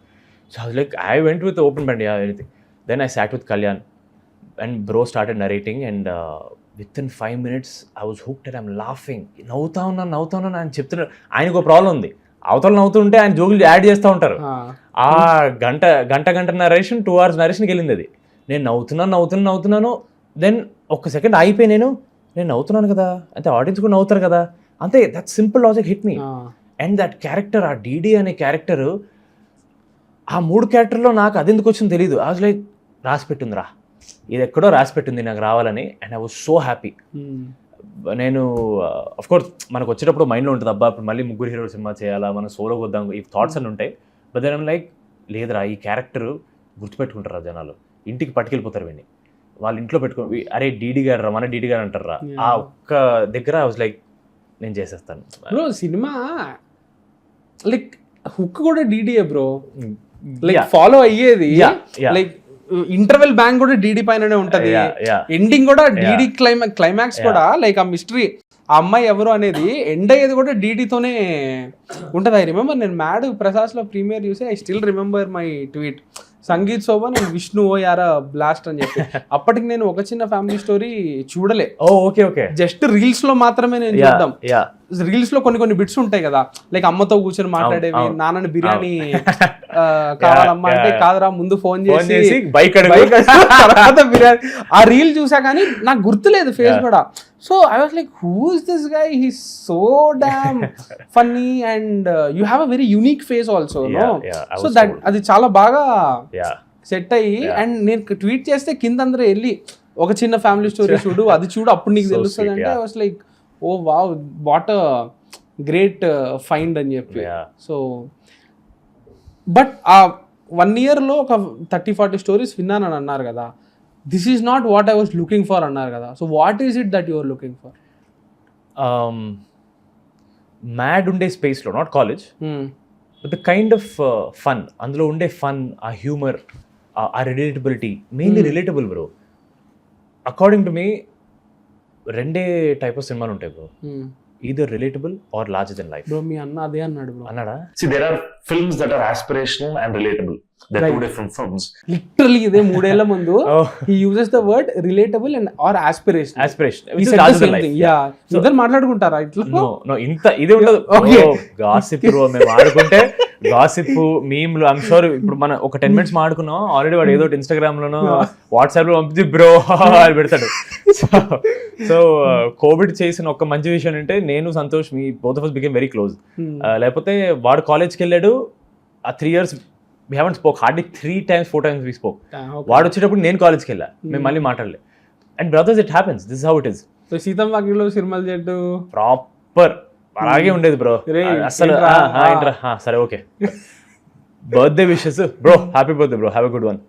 So I was like, I went with the open mind, yeah, anything. Then I sat with Kalyan, and bro started narrating, and within 5 minutes I was hooked, and I'm laughing. నవ్వుతా ఉన్నాను అని చెప్తున్నాడు. ఆయనకు ఒక problem ఉంది, అవతల నవ్వుతుంటే ఆయన జోకులు యాడ్ చేస్తూ ఉంటారు. ఆ గంట నరేషన్ 2 hours నరేషన్కి వెళ్ళింది అది. నేను నవ్వుతున్నాను. దెన్ ఒక్క సెకండ్ అయిపోయి నేను నవ్వుతున్నాను కదా, అంటే ఆడియన్స్ కూడా నవ్వుతారు కదా, అంతే. That simple logic hit me. And that character, ఆ డీడీ అనే క్యారెక్టర్, ఆ 3 క్యారెక్టర్లో నాకు అది ఎందుకు వచ్చిందో తెలియదు. ఐ వాజ్ లైక్, రాసిపెట్టిందిరా, ఇది ఎక్కడో రాసిపెట్టింది నాకు రావాలని. And I was so happy. నేను అఫ్కోర్స్ మనకు వచ్చేటప్పుడు మైండ్లో ఉంటుంది, అబ్బా ఇప్పుడు మళ్ళీ 3 హీరో సినిమా చేయాలా, మనం సోలోకి వద్దాం, ఈ థాట్స్ అన్నీ ఉంటాయి. బట్ దెన్ ఐమ్ లైక్, లేదురా, ఈ క్యారెక్టర్ గుర్తుపెట్టుకుంటారా జనాలు, ఇంటికి పట్టుకెళ్ళిపోతారు వీడిని, వాళ్ళ ఇంట్లో పెట్టుకుని, అరే డీడీ గారు రా, మన డీడీ గారు అంటారా. ఆ ఒక్క దగ్గర ఐ వాజ్ లైక్, నేను చేసేస్తాను బ్రో. సినిమా లైక్ హుక్ కూడా డీడీఏ బ్రో, లైక్ ఫాలో అయ్యేది. లైక్ ఇంటర్వెల్ బ్యాంక్ కూడా డీడీ పైననే ఉంటది, ఎండింగ్ కూడా డీడీ క్లైమాక్స్ కూడా లైక్ ఆ మిస్టరీ, ఆ అమ్మాయి ఎవరు అనేది ఎండ్ అయ్యేది కూడా డీడీతోనే ఉంటది. ఐ రిమెంబర్, నేను మ్యాడ్ ప్రసాద్లో ప్రీమియర్ చూసి I still remember my tweet, Sangeeth Shobhan and Vishnu ఓ యారా బ్లాస్ట్ అని చెప్పి. అప్పటికి నేను ఒక చిన్న ఫ్యామిలీ స్టోరీ చూడలే. ఓకే, జస్ట్ రీల్స్ లో మాత్రమే నేను చూద్దాం. రీల్స్ లో కొన్ని బిట్స్ ఉంటాయి కదా, లైక్ అమ్మతో కూర్చొని మాట్లాడేవి, నాన్నని బిర్యానీ కావాలమ్మా అంటే, కాదురా ముందు ఫోన్ చేసి తర్వాత బిర్యానీ. ఆ రీల్ చూసా కానీ నాకు గుర్తులేదు ఫేస్ కూడా. So I was like, who is this guy, he so damn funny and you have a very unique face also. So that అది చాలా బాగా సెట్ అయ్యి, అండ్ నేను ట్వీట్ చేస్తే కింద అందరూ వెళ్ళి ఒక చిన్న ఫ్యామిలీ స్టోరీ చూడు, అది చూడు, అప్పుడు నీకు తెలుస్తుంది అంటే, I was like, oh wow, what a great find అని చెప్పి. సో బట్ ఆ 1 yearలో ఒక 30-40 స్టోరీస్ విన్నానని అన్నారు కదా, this is not what I was looking for అన్నారు కదా. So what is it that you are looking for? Mad ఉండే స్పేస్లో, not college, but the kind of fun, అందులో ఉండే ఫన్, ఆ హ్యూమర్, ఆ relatability, mainly relatable bro. According to me 2 type of సినిమాలు ఉంటాయి bro, either relatable or larger than life. Bro మీ అన్న అదే అన్నాడు బ్రో. అన్నాడా? See, there are films that are aspirational and relatable. They're two different films. Literally ఇదే 3 ఏళ్ల ముందు he uses the word relatable and or aspiration. Which is larger than life. Yeah. ఇద్దరు మాట్లాడుకుంటారా ఇట్లా? No, ఇంత ఇదే ఉండదు. గాసిప్ బ్రో, మేము ఆడుకుంటే గాసిప్, మీమ్లు, ఐమ్ షూర్ ఇప్పుడు మనం ఒక 10 minutes మాడుకున్నాం ఆల్రెడీ, వాడు ఏదో ఇన్స్టాగ్రామ్ లోనో వాట్సాప్ లో పంపించి బ్రో అని పెడతాడు. సో కోవిడ్ చేసిన ఒక మంచి విషయం అంటే, నేను Santosh, me both of us became very close. లేకపోతే వాడు కాలేజ్కి వెళ్ళాడు, ఆ 3 years we haven't spoke, hardly 3 times 4 times we spoke. వాడు వచ్చేటప్పుడు నేను కాలేజ్కి వెళ్ళా, మేము మళ్ళీ మాట్లాడలే. And brothers, it happens, this is how it is. So Seethamma Vakitlo సినిమాలు చెట్టు ప్రాపర్ అలాగే ఉండేది బ్రో. అసలు సరే okay, birthday wishes bro, happy birthday bro, have a good one,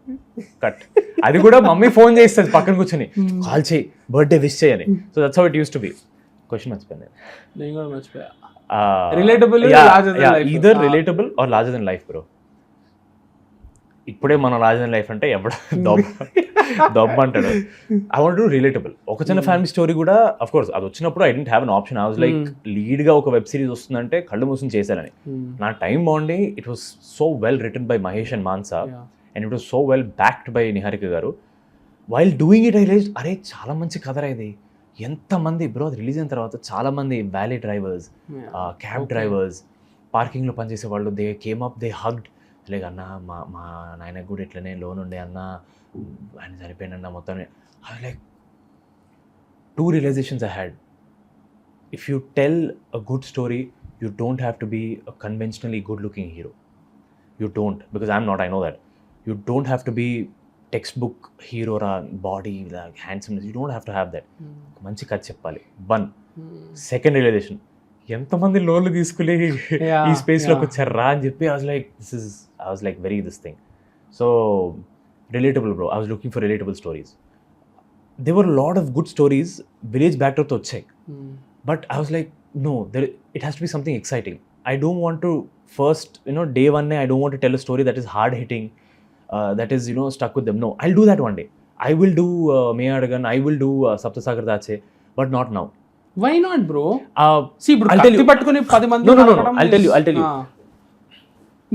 cut. అది కూడా మమ్మీ ఫోన్ చేస్తుంది పక్కన కూర్చొని, కాల్ చేయి, బర్త్డే విష్ చేయని. So that's how it used to be. Question మర్చిపోయాను నేను కూడా మర్చిపోయా. Relatable, either relatable or larger than life bro. ఇప్పుడే మన లార్జర్ దెన్ లైఫ్ అంటే ఎవడ దొబ్బ అంటాడు. I want to relatable. ఒక చిన్న ఫ్యామిలీ స్టోరీ కూడా, అఫ్ కోర్స్ అది వచ్చినప్పుడు I didn't have an option. I was like, lead గా ఒక వెబ్ సిరీస్ వస్తుందంటే కళ్ళు మూసుకుని చేశానని. నా టైం బాగుండి, it was so well written by Mahesh and Mansa, and it was so well backed by Niharika garu. While doing it I realised, అరే చాలా మంచి కథరా ఇది. ఎంతమంది బ్రో, అది రిలీజ్ అయిన తర్వాత చాలా మంది వ్యాలీ డ్రైవర్స్, క్యాబ్ డ్రైవర్స్, పార్కింగ్లో పనిచేసే వాళ్ళు, they came up, they hugged, like అన్న మా నాయనకు కూడా ఇట్లనే లోన్ ఉండే అన్న, ఆయన సరిపోయినన్న మొత్తం. I like 2 realizations I had. If you tell a good story, you don't have to be a conventionally good looking hero. You don't, because I'm not, I know that. You don't have to be textbook hero ra body, like handsomeness. You don't have to have that. మంచి కథ చెప్పాలి. One second realisation, ఎంతమంది లోన్లు తీసుకుని ఈ స్పేస్లోకి వచ్చారా అని చెప్పి I was like very this thing. So relatable bro. I was looking for relatable stories. There were a lot of good stories village backdrop తో వచ్చాయి. But I was like, no, it has to be something exciting. I don't want to first, day one, I don't want to tell a story that is hard hitting, that is, stuck with them. No, I'll do that one day. I will do Meyadagan, I will do Saptasagar Dache, but not now. Why not, bro? See, I'll tell you. పట్టుకొని 10 మంది No. I'll tell you.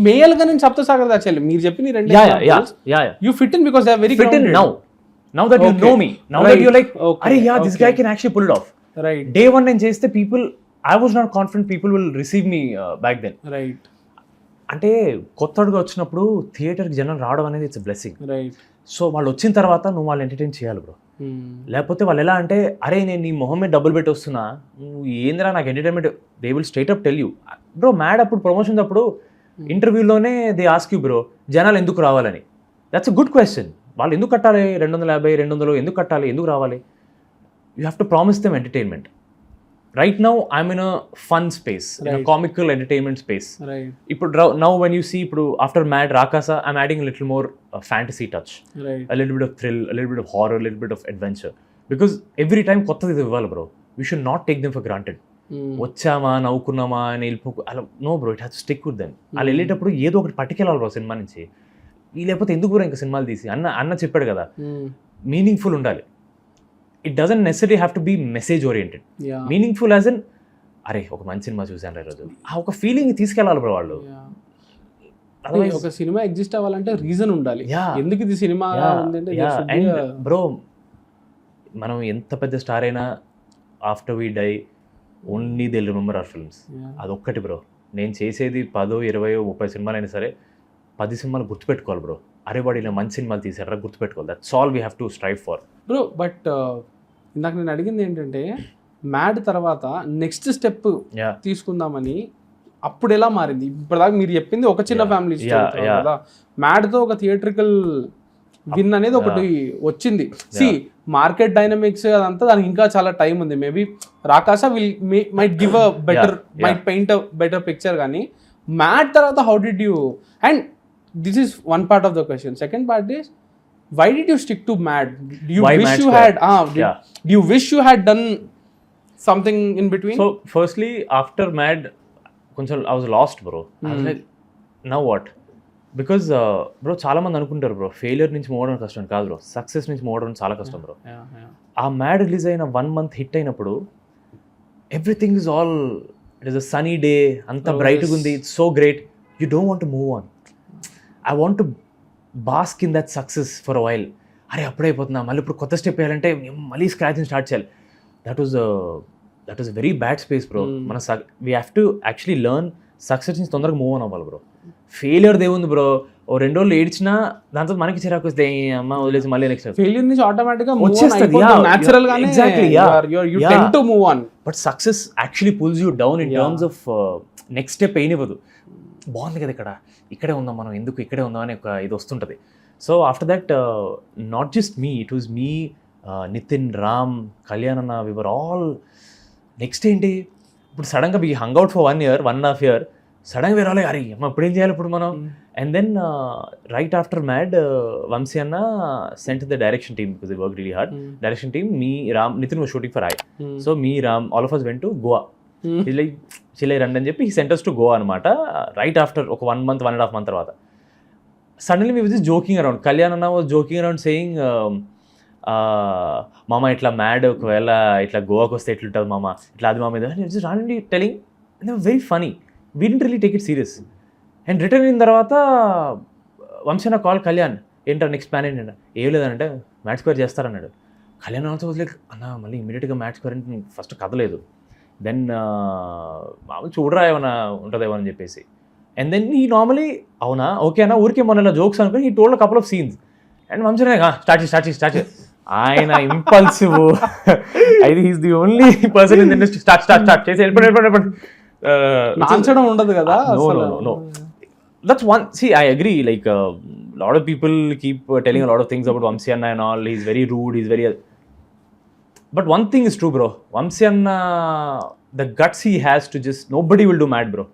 మేయల్గా నేను సప్తసాగర్ దాచాలి మీరు చెప్పిన రెండు Yeah. You fit in because they are very fit in now that you know me, now that you're like, అరే yeah, this guy can actually pull it off. Right Day one నేను చేస్తే I was not confident people will receive me back then. Right అంటే కొత్తగా వచ్చినప్పుడు థియేటర్కి జనం రావడం అనేది ఇట్స్ బ్లెస్సింగ్. రైట్ సో వాళ్ళు వచ్చిన తర్వాత నువ్వు వాళ్ళు ఎంటర్టైన్ చేయాలి బ్రో. లేకపోతే వాళ్ళు ఎలా అంటే, అరే నేను నీ మొహం మీద డబ్బులు పెట్టి వస్తున్నా, నువ్వు ఏందిరా నాకు entertainment, they will straight up tell you bro. Mad అప్పుడు ప్రమోషన్స్ అప్పుడు ఇంటర్వ్యూలోనే దే ఆస్క్ యూ బ్రో, జనాలు ఎందుకు రావాలని. That's a good question. వాళ్ళు ఎందుకు కట్టాలి 250, 200 ఎందుకు కట్టాలి, ఎందుకు రావాలి? You have to promise them entertainment. Right now, I'm in a fun space, in a comical entertainment space. Right. Now when you see, after Mad Rakasa, I'm adding a little more fantasy touch. Right. A little bit of thrill, a little bit of horror, a little bit of adventure. Because every time kottadi ivvali bro. We should not take them for granted. వచ్చామా నవ్వుకున్నామా అని అలా no bro, it has to stick with them. వాళ్ళు వెళ్ళేటప్పుడు ఏదో ఒకటి పట్టుకెళ్ళాలి bro cinema నుంచి. లేకపోతే ఎందుకు బ్రో ఇంకా సినిమాలు తీసి, అన్న చెప్పాడు కదా, మీనింగ్ఫుల్ ఉండాలి. It doesn't necessarily have to be message oriented. Meaningful as in, అరే ఒక మంచి సినిమా చూసాను రోజు, ఆ ఒక ఫీలింగ్ తీసుకెళ్ళాలి బ్రో వాళ్ళు. ఒక సినిమా ఎగ్జిస్ట్ అవ్వాలంటే రీజన్ ఉండాలి, ఎందుకు ఇది సినిమా ఉందంటే. అండ్ బ్రో మనం ఎంత పెద్ద స్టార్ అయినా after we die only they remember our films. అదొక్కటి బ్రో. నేను చేసేది 10, 20, 30 సినిమాలు అయినా సరే 10 సినిమాలు గుర్తుపెట్టుకోవాలి బ్రో. అరే వాడు ఇలా మంచి సినిమాలు తీసారా గుర్తుపెట్టుకోవాలి. That's all we have to strive for bro. But ఇందాక నేను అడిగింది ఏంటంటే, మ్యాడ్ తర్వాత నెక్స్ట్ స్టెప్ తీసుకుందామని అప్పుడు ఎలా మారింది? ఇప్పటిదాకా మీరు చెప్పింది ఒక చిన్న ఫ్యామిలీ కదా, మ్యాడ్తో ఒక థియేట్రికల్ విన్ అనేది ఒకటి వచ్చింది. సి మార్కెట్ డైనమిక్స్ అదంతా, దానికి ఇంకా చాలా టైం ఉంది. Maybe Rakasa might give a better, might paint a better picture. కానీ మ్యాడ్ తర్వాత how did you, and this is one part of the question. Second part is, why did you stick to Mad? Do you wish you had do you wish you had done something in between? So firstly, after Mad కొంచెం I was lost bro. I was like, now what? Because bro చాలా మంది అనుకుంటారు bro failure నుంచి move అవడం కష్టం. కాదు bro, success నుంచి move అవడం చాలా కష్టం బ్రో. ఆ మ్యాడ్ రిలీజ్ అయిన 1 month హిట్ అయినప్పుడు everything is all, it is a Sunny day, అంత బ్రైట్గా ఉంది, it's so great. You don't want to move on. I want to bask in that success for a while. అరే అప్పుడే అయిపోతున్నా, మళ్ళీ ఇప్పుడు కొత్త స్టెప్ వేయాలంటే మళ్ళీ స్క్రాచ్ స్టార్ట్ చేయాలి. That was very bad space bro. మన we have to actually learn success నుంచి తొందరగా మూవ్ ఆన్ అవ్వాలి బ్రో. ఫెయిలియర్ దేవుంది బ్రో, ఓ 2 రోజులు ఏడ్చినా దాంతో మనకి చిరాకు వస్తే అమ్మ వదిలేసి మళ్ళీ నెక్స్ట్ ఫెయిలియర్ నుంచి ఆటోమేటిక్గా వచ్చేస్తుంది. న్యాచురల్ గానే exactly you tend to move on. But success actually pulls you down in terms of next step అయినవ్వదు. బాగుంది కదా ఇక్కడే ఉందాం మనం, ఎందుకు ఇక్కడే ఉందాం అని ఒక ఇది వస్తుంటుంది. So after that not just me, it was me, Nithin, Ram, Kalyan అన్న, వి వర్ ఆల్. నెక్స్ట్ ఏంటి ఇప్పుడు సడన్గా we hung out for 1 year, 1.5 year, సడన్గా వేరే వాళ్ళే, అరే అమ్మ ఇప్పుడు ఏం చేయాలి ఇప్పుడు మనం. And then right after mad Vamshi అన్న sent the direction team because they work really hard. Direction team, me, Ram, Nitin was shooting for I. So me, Ram, all of us went to Goa. Like చిల్లై రండి అని చెప్పి he sent us to Goa అనమాట. Right after ఒక 1 month, 1.5 month తర్వాత suddenly we was just joking around. Kalyan అన్న was joking around saying, మామ ఇట్లా మ్యాడ్ ఒకవేళ ఇట్లా గోవాకి వస్తే ఎట్లుంటుంది మామ, ఇట్లా అది మామ ఇది రాండి telling. Very funny. We didn't really take it serious. And return అయిన తర్వాత వంశీ కాల్ కళ్యాణ్, ఏంటో నెక్స్ట్ ప్లాన్ ఏంటంటే, ఏం లేదంటే మ్యాట్ స్క్వేర్ చేస్తారన్నాడు. కళ్యాణ్ ఆల్సో వాజ్ లైక్, అన్న మళ్ళీ ఇమీడియట్గా మ్యాట్ స్క్వేర్ అంటే ఫస్ట్ కథలేదు. దెన్ మామూలు చూడరా ఏమైనా ఉంటుందేమో అని చెప్పేసి. అండ్ దెన్ ఈ నార్మలీ అవునా ఓకే అన్న ఊరికే మొన్న ఇలా జోక్స్ అనుకుని ఈ told couple of scenes. And Vamshi start ఆయన impulsive. I think he's the only person in the industry start చేసి వెళ్ళిపోయి నాంచడం ఉండదు కదా. No that's one. See, I agree. Like a lot of people keep telling a lot of things about Vamsi Anna and all. He's very rude. He's very. But one thing is true, bro. Vamsi Anna, the guts he has to just nobody will do mad, bro.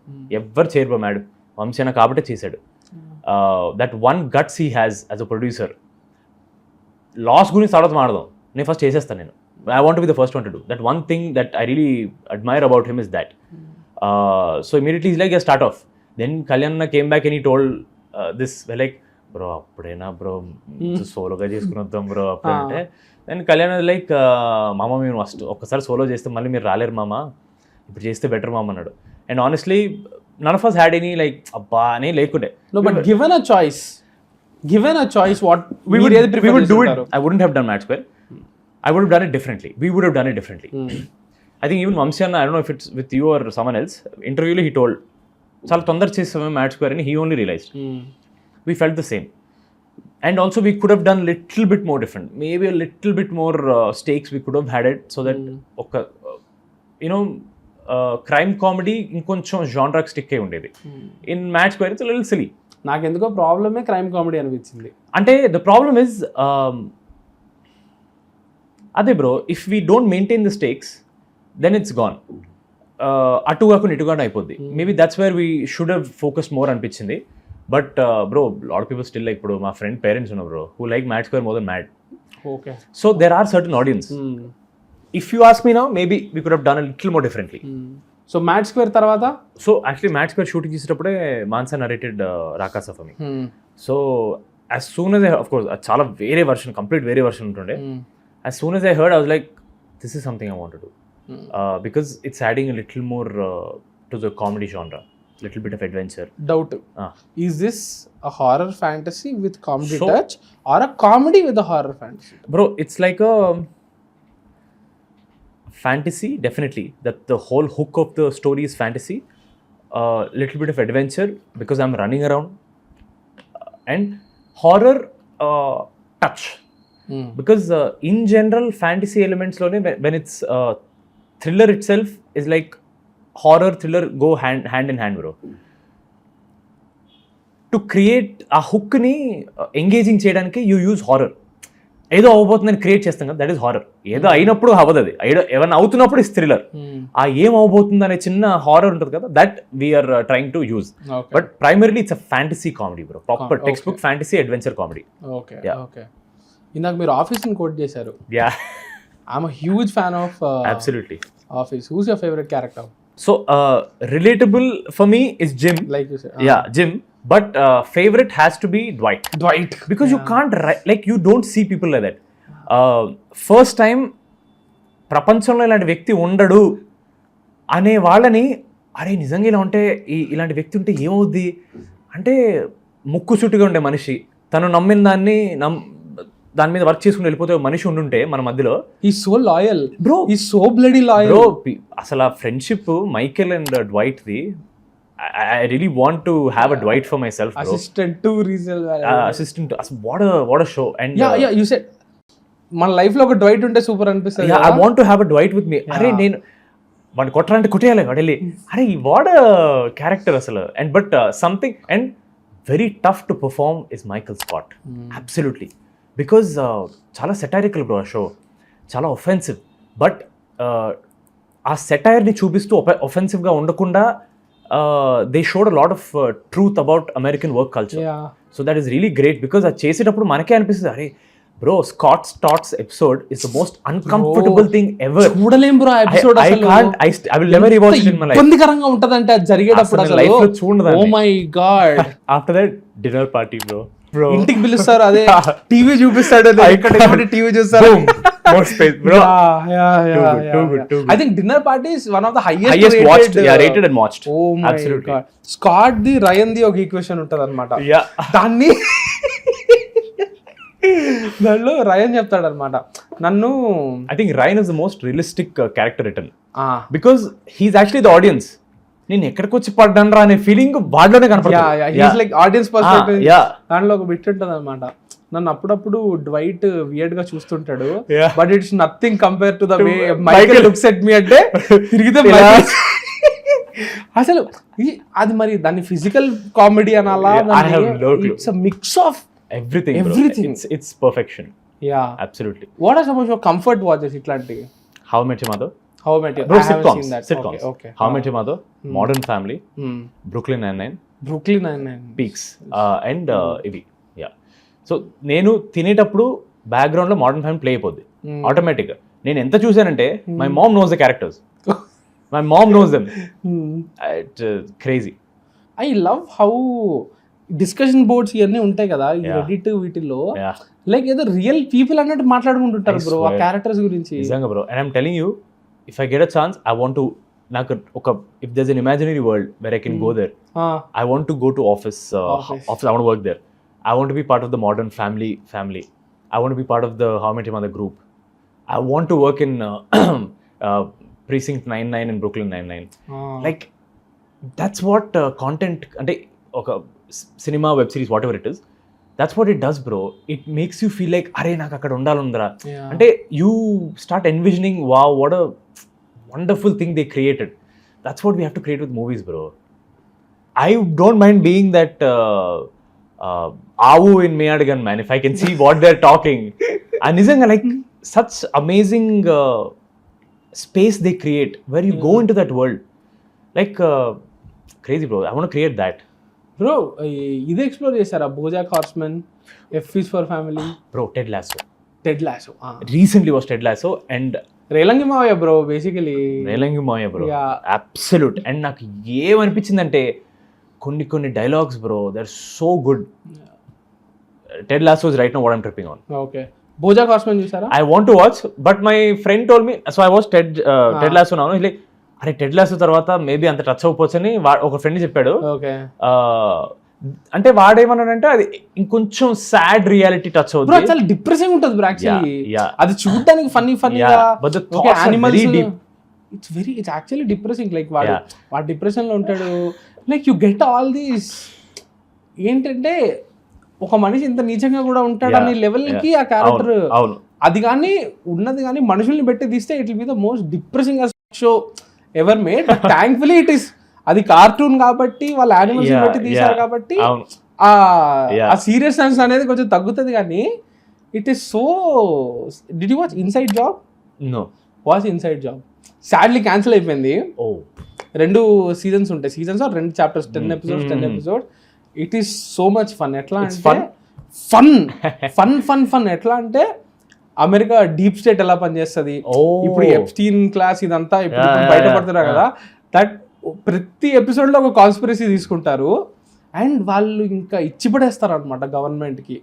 Ever చేయరు bro mad. Vamsi Anna కాబట్టే చేశాడు. That one guts he has as a producer. Loss గురించి తర్వాత మాడదాం. నేను first చేసేస్తాను నేను. I want to be the first one to do. That one thing that I really admire about him is that. So immediately he's like, yeah, start off. Then Kalyan came back and he told this, like, bro, అప్పుడేనా bro సోలోగా చేసుకుని వద్దాం bro అప్పుడంటే. Then Kalyan like, మామ మేము first ఒక్కసారి solo చేస్తే మళ్ళీ మీరు రాలేరు మామ, ఇప్పుడు చేస్తే బెటర్ మామ అన్నాడు. And honestly none of us had any like అబ్బా అని లేకుండే. No, but given a choice, what we would do it. I wouldn't have done Mad Square. I would have done it differently. We would have done it differently. I think even Vamsi Anna, I don't know if it's with you or someone else, interview he told చాలా తొందర చేసాము mad square అని. He only realised. We felt the same. And also we could have done little bit more different, maybe a little bit more stakes we could have had it, so that ఒక you know crime comedy ఇంకొంచెం జాన్రాకి stick అయి ఉండేది. In mad square it's little silly. నాకు ఎందుకో ప్రాబ్లమే crime comedy అనిపించింది. అంటే ద ప్రాబ్లమ్ ఇస్ అదే bro, if we don't maintain the స్టేక్స్ then it's gone. అటు కాకుండా ఇటు కాకుండా అయిపోద్ది. Maybe that's where we should have focused more అనిపించింది. But bro, lot people still like, ఇప్పుడు మా ఫ్రెండ్ పేరెంట్స్ ఉన్నారు bro who like mad square more than mad. Okay. So there are certain audience. If you ask me now, maybe we could have done a little more differently. So mad square తర్వాత, so actually mad square shooting చేసేటప్పుడే మాన్సా narrated Rakasa for me. So as soon as of course చాలా వేరే version, complete వేరే version ఉంటుండే. As soon as I heard, I was like, this is something I want to do. Because it's adding a little more to the comedy genre, little bit of adventure. Doubt. Is this a horror fantasy with comedy touch or a comedy with a horror fantasy? Bro, it's like a fantasy, definitely. That the whole hook of the story is fantasy. Little bit of adventure because I'm running around. And horror touch. Because in general fantasy elements lone when it's thriller itself is like horror thriller go hand in hand bro. To create a hook ni engaging cheyadaniki you use horror. ఏదో అవబోతుందని create చేస్తాం కదా, that is horror. ఏదో అయినప్పుడు అవ్వదు, అది ఏమైనా అవుతున్నప్పుడు is thriller. ఆ ఏం అవబోతుంది అనే చిన్న హారర్ ఉంటుంది కదా, that we're trying to use. But primarily it's a fantasy comedy bro, proper textbook fantasy adventure comedy. Okay okay. ఇందాక మీరు ఆఫీస్ని కోట్ చేశారు. Yeah, I'm a huge fan of absolutely Office. Who's your favourite character? So relatable for me is Jim. Like you said. Yeah, Jim. But favorite has to be Dwight. Because you can't like you don't see people like that. First time ప్రపంచంలో ఇలాంటి వ్యక్తి ఉండడు అనే వాళ్ళని, అరే నిజంగా ఇలా ఉంటే ఇలాంటి వ్యక్తి ఉంటే ఏమవుద్ది అంటే, ముక్కుసూటిగా ఉండే మనిషి, తను నమ్మిన దాని మీద వర్క్ చేసుకుని వెళ్ళిపోతే మనిషి ఉండుంటే మన మధ్యలో. హి సో లాయల్ బ్రో, హి సో బ్లడీ లాయల్ బ్రో. అసలు ఆ friendship Michael and Dwight the, I really want to have a Dwight for myself, bro. Assistant to Rizal. Assistant. What a show. And yeah, you said మన life లో ఒక Dwight ఉంటే super అనిపిస్తుంది. Yeah, I want to have a Dwight with me. అరే నేను వాడిని కొట్టాలంటే కొట్టేయాలి వాడెళ్ళి. అరే వాట్ a character అసలు. And but something and very tough to perform is Michael Scott. Absolutely. Because చాలా satirical bro ఆ షో, చాలా offensive. But ఆ satire ని చూపిస్తూ offensive గా ఉండకుండా they showed a lot of truth about American work culture. Yeah. So that is really great because అది చేసేటప్పుడు మనకే అనిపిస్తుంది, అరే bro Scott's Tots episode is the most uncomfortable thing ever. చూడలేం బ్రో ఆ ఎపిసోడ్ అసలు. I will never rewatch it in my life. ఇబ్బందికరంగా ఉంటదంటే అది జరిగేటప్పుడు అసలు లైఫ్ లో చూడదండి. Oh my god. After that dinner party bro. ఇంటికి పిలుస్తారు, అదే టీవీ చూపిస్తాడు, ఇక్కడ టీవీ చూస్తారు. More space bro. Too good. I think dinner party is one of the highest rated, watched. Yeah, rated and watched. Oh my Absolutely. god. Scott the Ryan the ఒక equation ఉంటది అనమాట. Yeah. దాన్ని దానిలో rayon చెప్తాడు అనమాట, నన్ను I think Ryan is the most realistic character written. Because he's actually the audience. నేను ఎక్కడికి వచ్చి పడ్డాను రా అనే ఫీలింగ్ వాడిలోనే కనపడుతుంది. Like audience perspective. దాంట్లో ఒక బిట్ ఉంటుంది అనమాట, నన్ను అప్పుడప్పుడు డ్వైట్ వియర్డ్ గా చూస్తుంటాడు, but it's nothing compare to the way Michael looks at me అంటే తిరిగితే అసలు అది మరి దాన్ని ఫిజికల్ కామెడీ అనాలా? I have no clue. It's mix of Everything. Everything. It's perfection. Yeah. Absolutely. What are some of your comfort watches ఇట్లాంటివి? How I Met Your Mother. How met you? Bro, sitcoms. Sitcoms. Okay. How I Met Your Mother. Modern Family. Brooklyn Nine-Nine. Brooklyn Nine Nine. Peaks. And ఇవి. Yeah. So నేను తినేటప్పుడు background లో modern family play అయిపోద్ది automatic గా. నేను ఎంత చూసానంటే my mom knows the characters. My mom knows them. Crazy. I love how discussion boards ఇవన్నీ ఉంటాయి కదా ఈ Yeah. రెడిట్ వీటిల్లో, Yeah. లైక్ ఏదో రియల్ పీపుల్ అన్నట్టు మాట్లాడుకుంటుంటారు I బ్రో ఆ swear. క్యారెక్టర్స్ గురించి. నిజంగా bro. And I'm telling you, if I get a chance I want to, నాకు ఒక if there's N imaginary world where I can go there, I want to go to office. Office. I want to work there. I want to be part of the Modern Family. I want to be part of the How I Met Your Mother group. I want to work in Precinct 99 and Brooklyn Nine-Nine. Like, that's what content, ante oka cinema, web series, whatever it is, that's what it does, bro. It makes you feel like, are నాకు అక్కడ ఉండాలందరా అంటే you start envisioning, wow, what a wonderful thing they created. That's what we have to create with movies, bro. I don't mind being that Avu in Mayadigan, man, if I can see what they're talking. And nizanga, like, such amazing space they create where you go into that world. Like, crazy, bro. I want to create that. Bro ఇదే explore చేశారా? BoJack Horseman, F is for family, Bro, Ted Lasso. Ted Lasso. Recently was Ted Lasso and Relangi Mavayya bro basically. Relangi Moya, bro. Yeah. Absolute. And నాకు ఏమనిపించిందంటే కొన్ని dialogues, bro, they're so good. Ted Lasso is right now what I'm tripping on. ఓకే. BoJack Horseman చూసారా? I want to watch, but my friend told me, so I watched Ted Lasso now. He's like, అరే Ted lasso తర్వాత maybe అంత touch అవ్వకపోవచ్చని ఒక friend చెప్పాడు. Okay. అంటే వాడేమన్నాడంటే అది ఇంకొంచెం సాడ్ రియాలిటీ టచ్ బ్రో అవుతుంది. చాలా డిప్రెసింగ్ ఉంటుంది బ్రో యాక్చువల్లీ. Yeah. అది చూడడానికి ఫన్నీగా, Yeah, but the thoughts are very deep. It's actually depressing. Like వాడు Yeah. వాడు డిప్రెషన్ లో ఉంటాడు. Like you get all these, ఏంటంటే ఒక మనిషి ఇంత నీచంగా కూడా ఉంటాడు అనే లెవెల్ కి ఆ క్యారెక్టర్. అవును. అది కానీ ఉన్నది కానీ మనుషుల్ని పెట్టి తీస్తే it will be the most depressing show ever made. But thankfully it is, అది కార్టూన్ కాబట్టి వాళ్ళ యానిమల్స్ Yeah, పెట్టి తీశారు yeah. కాబట్టి అవును. ఆ సీరియస్నెస్ అనేది కొంచెం తగ్గుతుంది. కానీ it is so. Did you watch Inside Job? No. Watch Inside Job. Sadly cancel అయిపోయింది. ఓ. 2 సీజన్స్ ఉంటాయి. Seasons 2 chapters, 10 episodes. It is so much fun. ఎట్లా అంటే ఫన్ ఎట్లా అంటే అమెరికా డీప్ స్టేట్ ఎలా పనిచేస్తుంది, ఇప్పుడు ఎప్స్టీన్ క్లాస్ ఇదంతా ఇప్పుడు బయటపడుతున్నారు కదా, దట్ ప్రతి ఎపిసోడ్ లో ఒక కాన్స్పిరసీ తీసుకుంటారు అండ్ వాళ్ళు ఇంకా ఇచ్చిపడేస్తారు అనమాట గవర్నమెంట్ కి.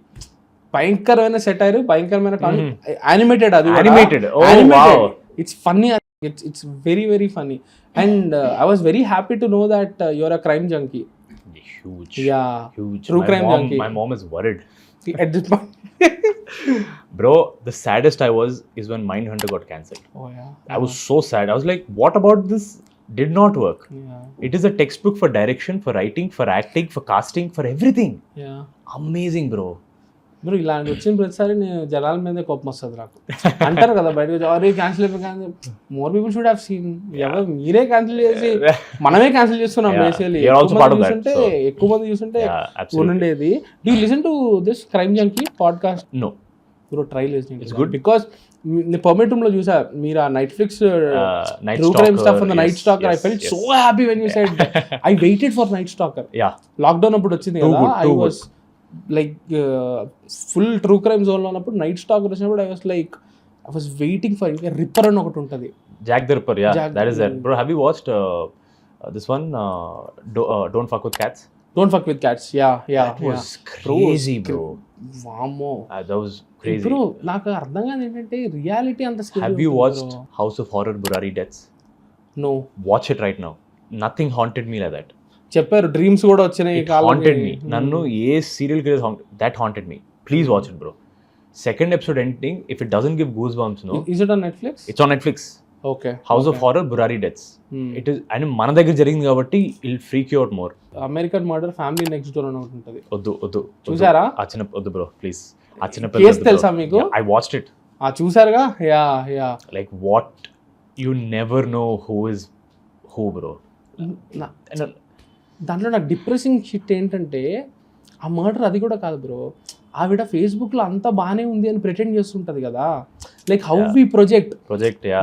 భయంకరమైన సెటైర్, భయంకరమైన యానిమేటెడ్. అది it's funny. It's very very funny. And I was very happy to know that your a crime junky. Huge. Yeah. Huge. True crime junkie. My mom is worried. At this point. Bro, the saddest I was is when Mindhunter got cancelled. Oh yeah. I was so sad. I was like, what about this did not work? Yeah. It is a textbook for direction, for writing, for acting, for casting, for everything. Yeah. Amazing, bro. Bro ఇలాంటి వచ్చిన ప్రతిసారి నేను జనాల మీదే కోపం వస్తుంది నాకు. అంటారు కదా బయటకు, అరే క్యాన్సిల్ అయిపోయి, more people should have seen. ఎవరు మీరే క్యాన్సిల్ చేసి మనమే క్యాన్సిల్ చేస్తున్నాం. బేసికలీ ఎక్కువ మంది చూస్తుంటే ఉండేది. Do listen to this crime junky podcast? No. Bro try listening. It's good because నేను పర్మిట్ రూమ్ లో చూసా మీరు ఆ Netflix true crime stuff on the night స్టాకర్. I felt so happy when you said I waited for night స్టాకర్. Lockdown అప్పుడు వచ్చింది కదా, I was like full true crime zone లో ఉన్నప్పుడు నైట్ స్టాకర్ వచ్చినప్పుడు ఐ వాస్ వెయిటింగ్ ఫర్. ఇంకా ripper అని ఒకటి ఉంటుంది, Jack the Ripper. Yeah, that is it. Bro, have you watched this one, Don't Fuck with Cats? Don't Fuck with Cats. Yeah. That was crazy, bro. వామ్మో, That was crazy. Bro నాకు అర్థం కాదు ఏంటంటే reality అంత scary. Have you watched House of Horror Burari Deaths? No. Watch it right now. Nothing haunted me like that. చెప్పారు dreams కూడా వచ్చినాయి. It haunted me. Nannu A serial killer that haunted me. Please watch it, bro. Second episode ending, if it doesn't give goosebumps, no. Is it on Netflix? It's on Netflix. Okay. House of Horror Burari Deaths. It is, and మన దగ్గర జరిగింది కాబట్టి it'll freak you out more. American murder family next door అని ఒకటి ఉంటుంది. వద్దు చూసారా? వద్దు బ్రో ప్లీజ్. కేస్ తెలుసా మీకు? I watched it. చూసారుగా? Yeah. Like what, you never know who is who, bro. దాంట్లో నాకు డిప్రెసింగ్ షిట్ ఏంటంటే ఆ మర్డర్ అది కూడా కాదు బ్రో, ఆవిడ ఫేస్బుక్లో అంతా బాగానే ఉంది అని ప్రిటెండ్ చేస్తుంటుంది కదా. లైక్ హౌ వి ప్రొజెక్ట్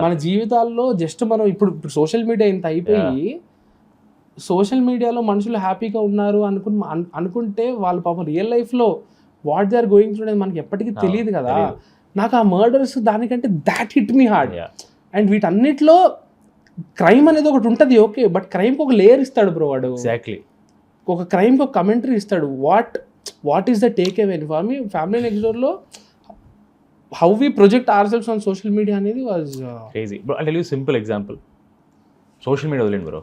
మన జీవితాల్లో జస్ట్ మనం ఇప్పుడు సోషల్ మీడియా ఇంత అయిపోయి సోషల్ మీడియాలో మనుషులు హ్యాపీగా ఉన్నారు అనుకుంటే వాళ్ళు పాపం రియల్ లైఫ్లో what they are going through అనేది మనకి ఎప్పటికీ తెలియదు కదా. నాకు ఆ మర్డర్స్ దానికంటే that hit me hard. And వీటన్నిటిలో క్రైమ్ అనేది ఒకటి ఉంటుంది ఓకే, బట్ క్రైమ్కి ఒక లేయర్ ఇస్తాడు బ్రో వాడు. ఎగ్జాక్ట్లీ, ఒక క్రైమ్కి ఒక కమెంటరీ ఇస్తాడు. What is the takeaway for me family next డోర్లో how we project our selves on social media అనేది was crazy bro. I tell you simple example, social media వదిలేండి bro.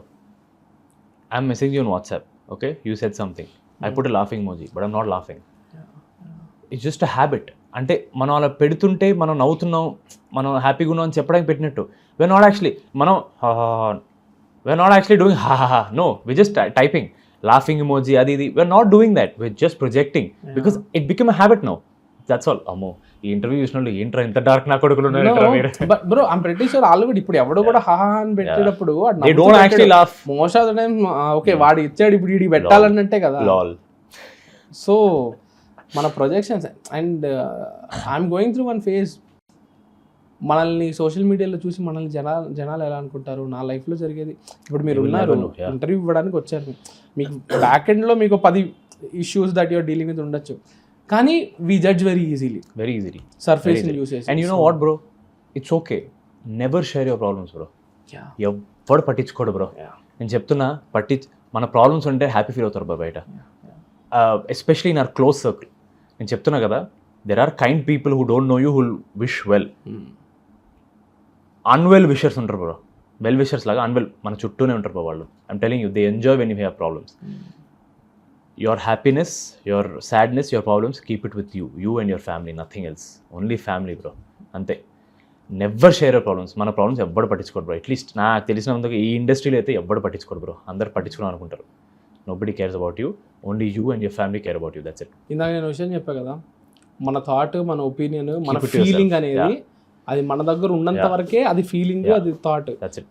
I'm messaging you on WhatsApp, okay, you said something, I put a laughing emoji but I'm not laughing. It's just a habit. అంటే మనం అలా పెడుతుంటే మనం నవ్వుతున్నాం, మనం హ్యాపీగా ఉన్నాం అని చెప్పడానికి పెట్టినట్టు. we're not actually doing ha ha ha. No, we're just typing laughing emoji adi idi. We're not doing that, we're just projecting because it became a habit now. That's all. Ammo ఈ interview చూసినోళ్ళు ఏంట్రా ఇంత dark నా కొడుకులు ఉన్నారు. But bro I'm pretty sure all కూడా ఇప్పుడు ఎవడో కూడా హా అని పెట్టేటప్పుడు they don't actually laugh most of the time. Okay వాడు ఇచ్చాడు ఇప్పుడు వీడికి పెట్టాలన్నట్టే కదా. సో మన projections and I'm going through one phase. మనల్ని సోషల్ మీడియాలో చూసి మనల్ని జనాలు ఎలా అనుకుంటారు. నా లైఫ్లో జరిగేది ఇప్పుడు మీరు ఉన్నారు ఇంటర్వ్యూ ఇవ్వడానికి వచ్చారు, మీకు బ్యాక్ ఎండ్లో మీకు 10 issues that your dealing with ఉండొచ్చు, కానీ we judge very easily surface use చేసి. And you know what bro, it's okay, never share your problems bro. ఎవడు పట్టించుకోడు బ్రో. నేను చెప్తున్నా, మన ప్రాబ్లమ్స్ ఉంటే హ్యాపీ ఫీల్ అవుతారు బ్రో బయట, especially in our close circle. నేను చెప్తున్నా కదా, there are kind people who don't know you who'll wish well. Unwell wishers ఉంటారు బ్రో, వెల్ విషర్స్ లాగా అన్వెల్ మన చుట్టూనే ఉంటారు బ్రో వాళ్ళు. I'm telling you, they enjoy when you have problems. Your happiness, your sadness, your problems, keep it with you and your family, nothing else, only family bro, అంతే. Never share your problems. మన problems ఎవ్వడు పట్టించుకోడు bro. At least నాకు తెలిసినందుకు ఈ ఇండస్ట్రీలో అయితే ఎవ్వడు పట్టించుకోడు బ్రో. అందరు పట్టించుకోవాలి అనుకుంటారు. Nobody cares about you, only you and your family care about you, that's it. ఇందాక నేను విషయం చెప్పా కదా, మన థాట్, మన ఒపీనియన్, మన ఫీలింగ్ అనేది అది మన దగ్గర ఉన్నంత వరకే అది ఫీలింగ్, అది థాట్.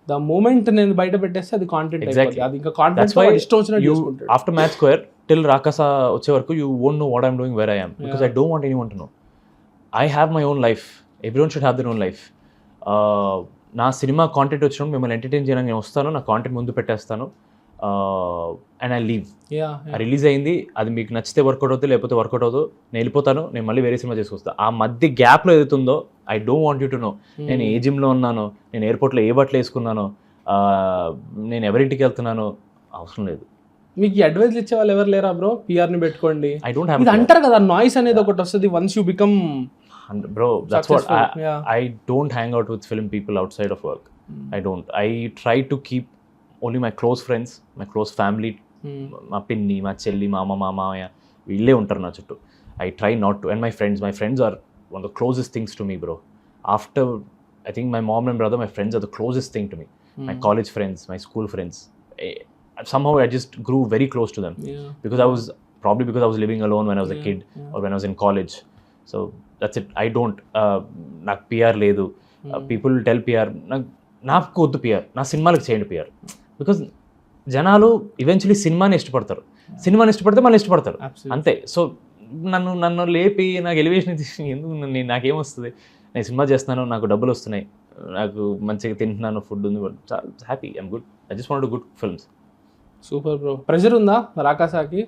ద మూమెంట్ నేను బయట పెట్టేస్తే అది కాంటెంట్ అయిపోతుంది. అది ఇంకా కాంటెంట్ ఇష్టం వచ్చినట్టు చేసుకుంటాడు. ఆఫ్టర్ మ్యాచ్ స్క్వేర్ టిల్ రాకాసా వచ్చే వరకు you won't know what I'm doing, where I am, because I don't want anyone to know. I have my own life, everyone should have their own life. నా cinema content వచ్చినప్పుడు మిమ్మల్ని entertain చేయడానికి నేను వస్తాను, నా content ముందు పెట్టేస్తాను, and I leave. Release అయింది, అది మీకు నచ్చితే వర్కౌట్ అవుతుంది, లేకపోతే వర్కౌట్ అవుతుంది, నేను వెళ్ళిపోతాను, నేను మళ్ళీ వేరే సినిమా చేసుకొస్తాను. ఆ మధ్య గ్యాప్లో ఏదైతుందో I don't want you to know. నేను ఏ జిమ్లో ఉన్నానో, నేను ఎయిర్పోర్ట్లో ఏ బట్టలు వేసుకున్నానో, నేను ఎవరింటికి వెళ్తున్నానో అవసరం లేదు. మీకు అడ్వైజ్ ఇచ్చే వాళ్ళు ఎవరు లేరా బ్రో? పిఆర్ని పెట్టుకోండి. I don't have. ఇది అంటారు కదా, నాయిస్ అనేది ఒకటి వస్తుంది once you become. Bro, that's what I don't hang out with film people outside of work. I try to keep only my close friends, my close family, మా పిన్ని, మా చెల్లి, మా అమ్మ, మా మామయ్య, వీళ్ళే ఉంటారు నా చుట్టూ. I try not to. And my friends are one of the closest things to me, bro. After I think my mom and brother, my friends are the closest thing to me. My college friends, my school friends, somehow I just grew very close to them, because I was living alone when I was a kid, or when I was in college. So that's it. I don't నాకు PR లేదు. People tell PR, నాకు వద్దు PR, నా సినిమాలకు చేయండి PR. Because జనాలు eventually సినిమాని ఇష్టపడతారు, సినిమాని ఇష్టపడితే మళ్ళీ ఇష్టపడతారు, అంతే. సో నన్ను లేపి నాకు ఎలివేషన్ ఎందుకు, నాకేమొస్తుంది, నేను సినిమా చేస్తున్నాను, నాకు డబ్బులు వస్తున్నాయి, నాకు మంచిగా తింటున్నాను, ఫుడ్ ఉంది, చాలా happy, I'm good, I just want to good films. Super bro. Pressure ఉందా రాకాసాకి?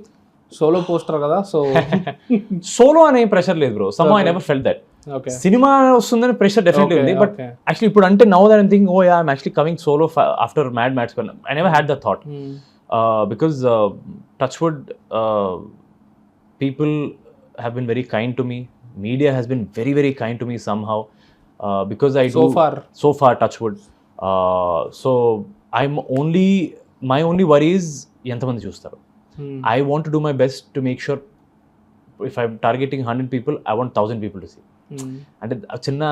సోలో పోస్టర్ కదా, సో సోలో అనే ప్రెషర్ లేదు bro. Some I never felt that. Cinema వస్తుందని ప్రెషర్ డెఫినెట్లీ ఉంది, బట్ యాక్చువల్లీ ఇప్పుడు అంటే now that I'm thinking, oh yeah, I'm actually coming solo after Mad Max. I never had that thought, because touch wood, people have been very kind to me, media has been very very kind to me somehow, because I do so far touch wood. So I'm only, my only worry is ఎంతమంది చూస్తారు. I want to do my best to make sure if I'm targeting 100 people, I want 1000 people to see. అంటే చిన్న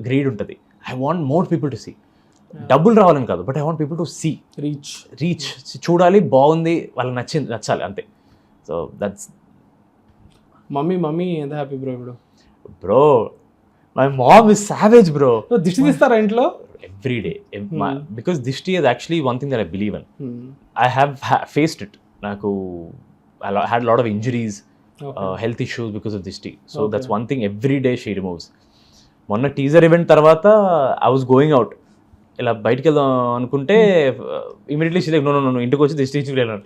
greed ఉంటుంది. I want more people to see. డబ్బులు రావాలని కాదు, but I want people to see, reach చూడాలి, బాగుంది, వాళ్ళకి నచ్చాలి, అంతే. So that's. మమ్మీ ఎంత హ్యాపీ బ్రో ఇప్పుడు? Bro, my mom is savage bro. దిష్టి తీస్తారా ఇంట్లో? ఎవ్రీ డే బికాస్ దిష్టి is actually one thing that I believe in. I have faced it. నాకు I had a lot of injuries, health issues because of దిష్టి. So that's one thing every day she removes. మొన్న teaser event తర్వాత I was going out, ఇలా బయటకు వెళ్దాం అనుకుంటే immediately she like no ఇంటికి వచ్చి దిష్టి ఇచ్చి వెళ్ళాను.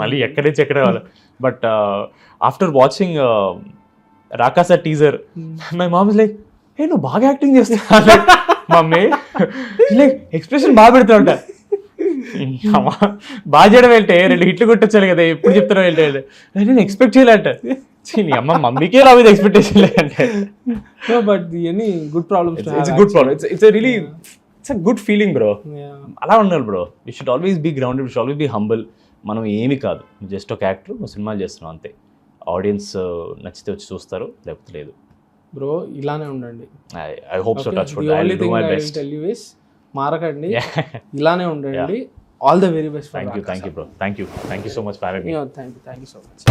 మళ్ళీ ఎక్కడి నుంచి ఎక్కడ వాళ్ళు. But after watching Rakasa teaser my mom is like ఏ నువ్వు బాగా యాక్టింగ్ చేస్తున్నా మమ్మీ, లైక్ ఎక్స్ప్రెషన్ బాగా పెడతా ఉంటా. బాగా చేయడం వెళ్తే 2 హిట్లు కొట్టొచ్చాను కదా, ఎప్పుడు చెప్తాను వెళ్తే నేను ఎక్స్పెక్ట్ చేయాలంట. నీ అమ్మ మమ్మీకే రా మీద ఎక్స్పెక్టేషన్ లేదంటే. But any good problems, it's good problem, it's really it's a good feeling bro. అలా ఉండాలి bro. You should always be grounded, you should always be humble. మనం ఏమి కాదు, జస్ట్ ఒక యాక్టర్, నువ్వు సినిమాలు చేస్తున్నావు అంతే. ఆడియన్స్ నచ్చితే వచ్చి చూస్తారు, లేకపోతే లేదు. బ్రో ఇలానే ఉండండి. I hope so. Touch wood, I will do my best. మారకండి, ఇలానే ఉండండి. All the very best. Thank you bro, thank you so much for having me. Thank you so much.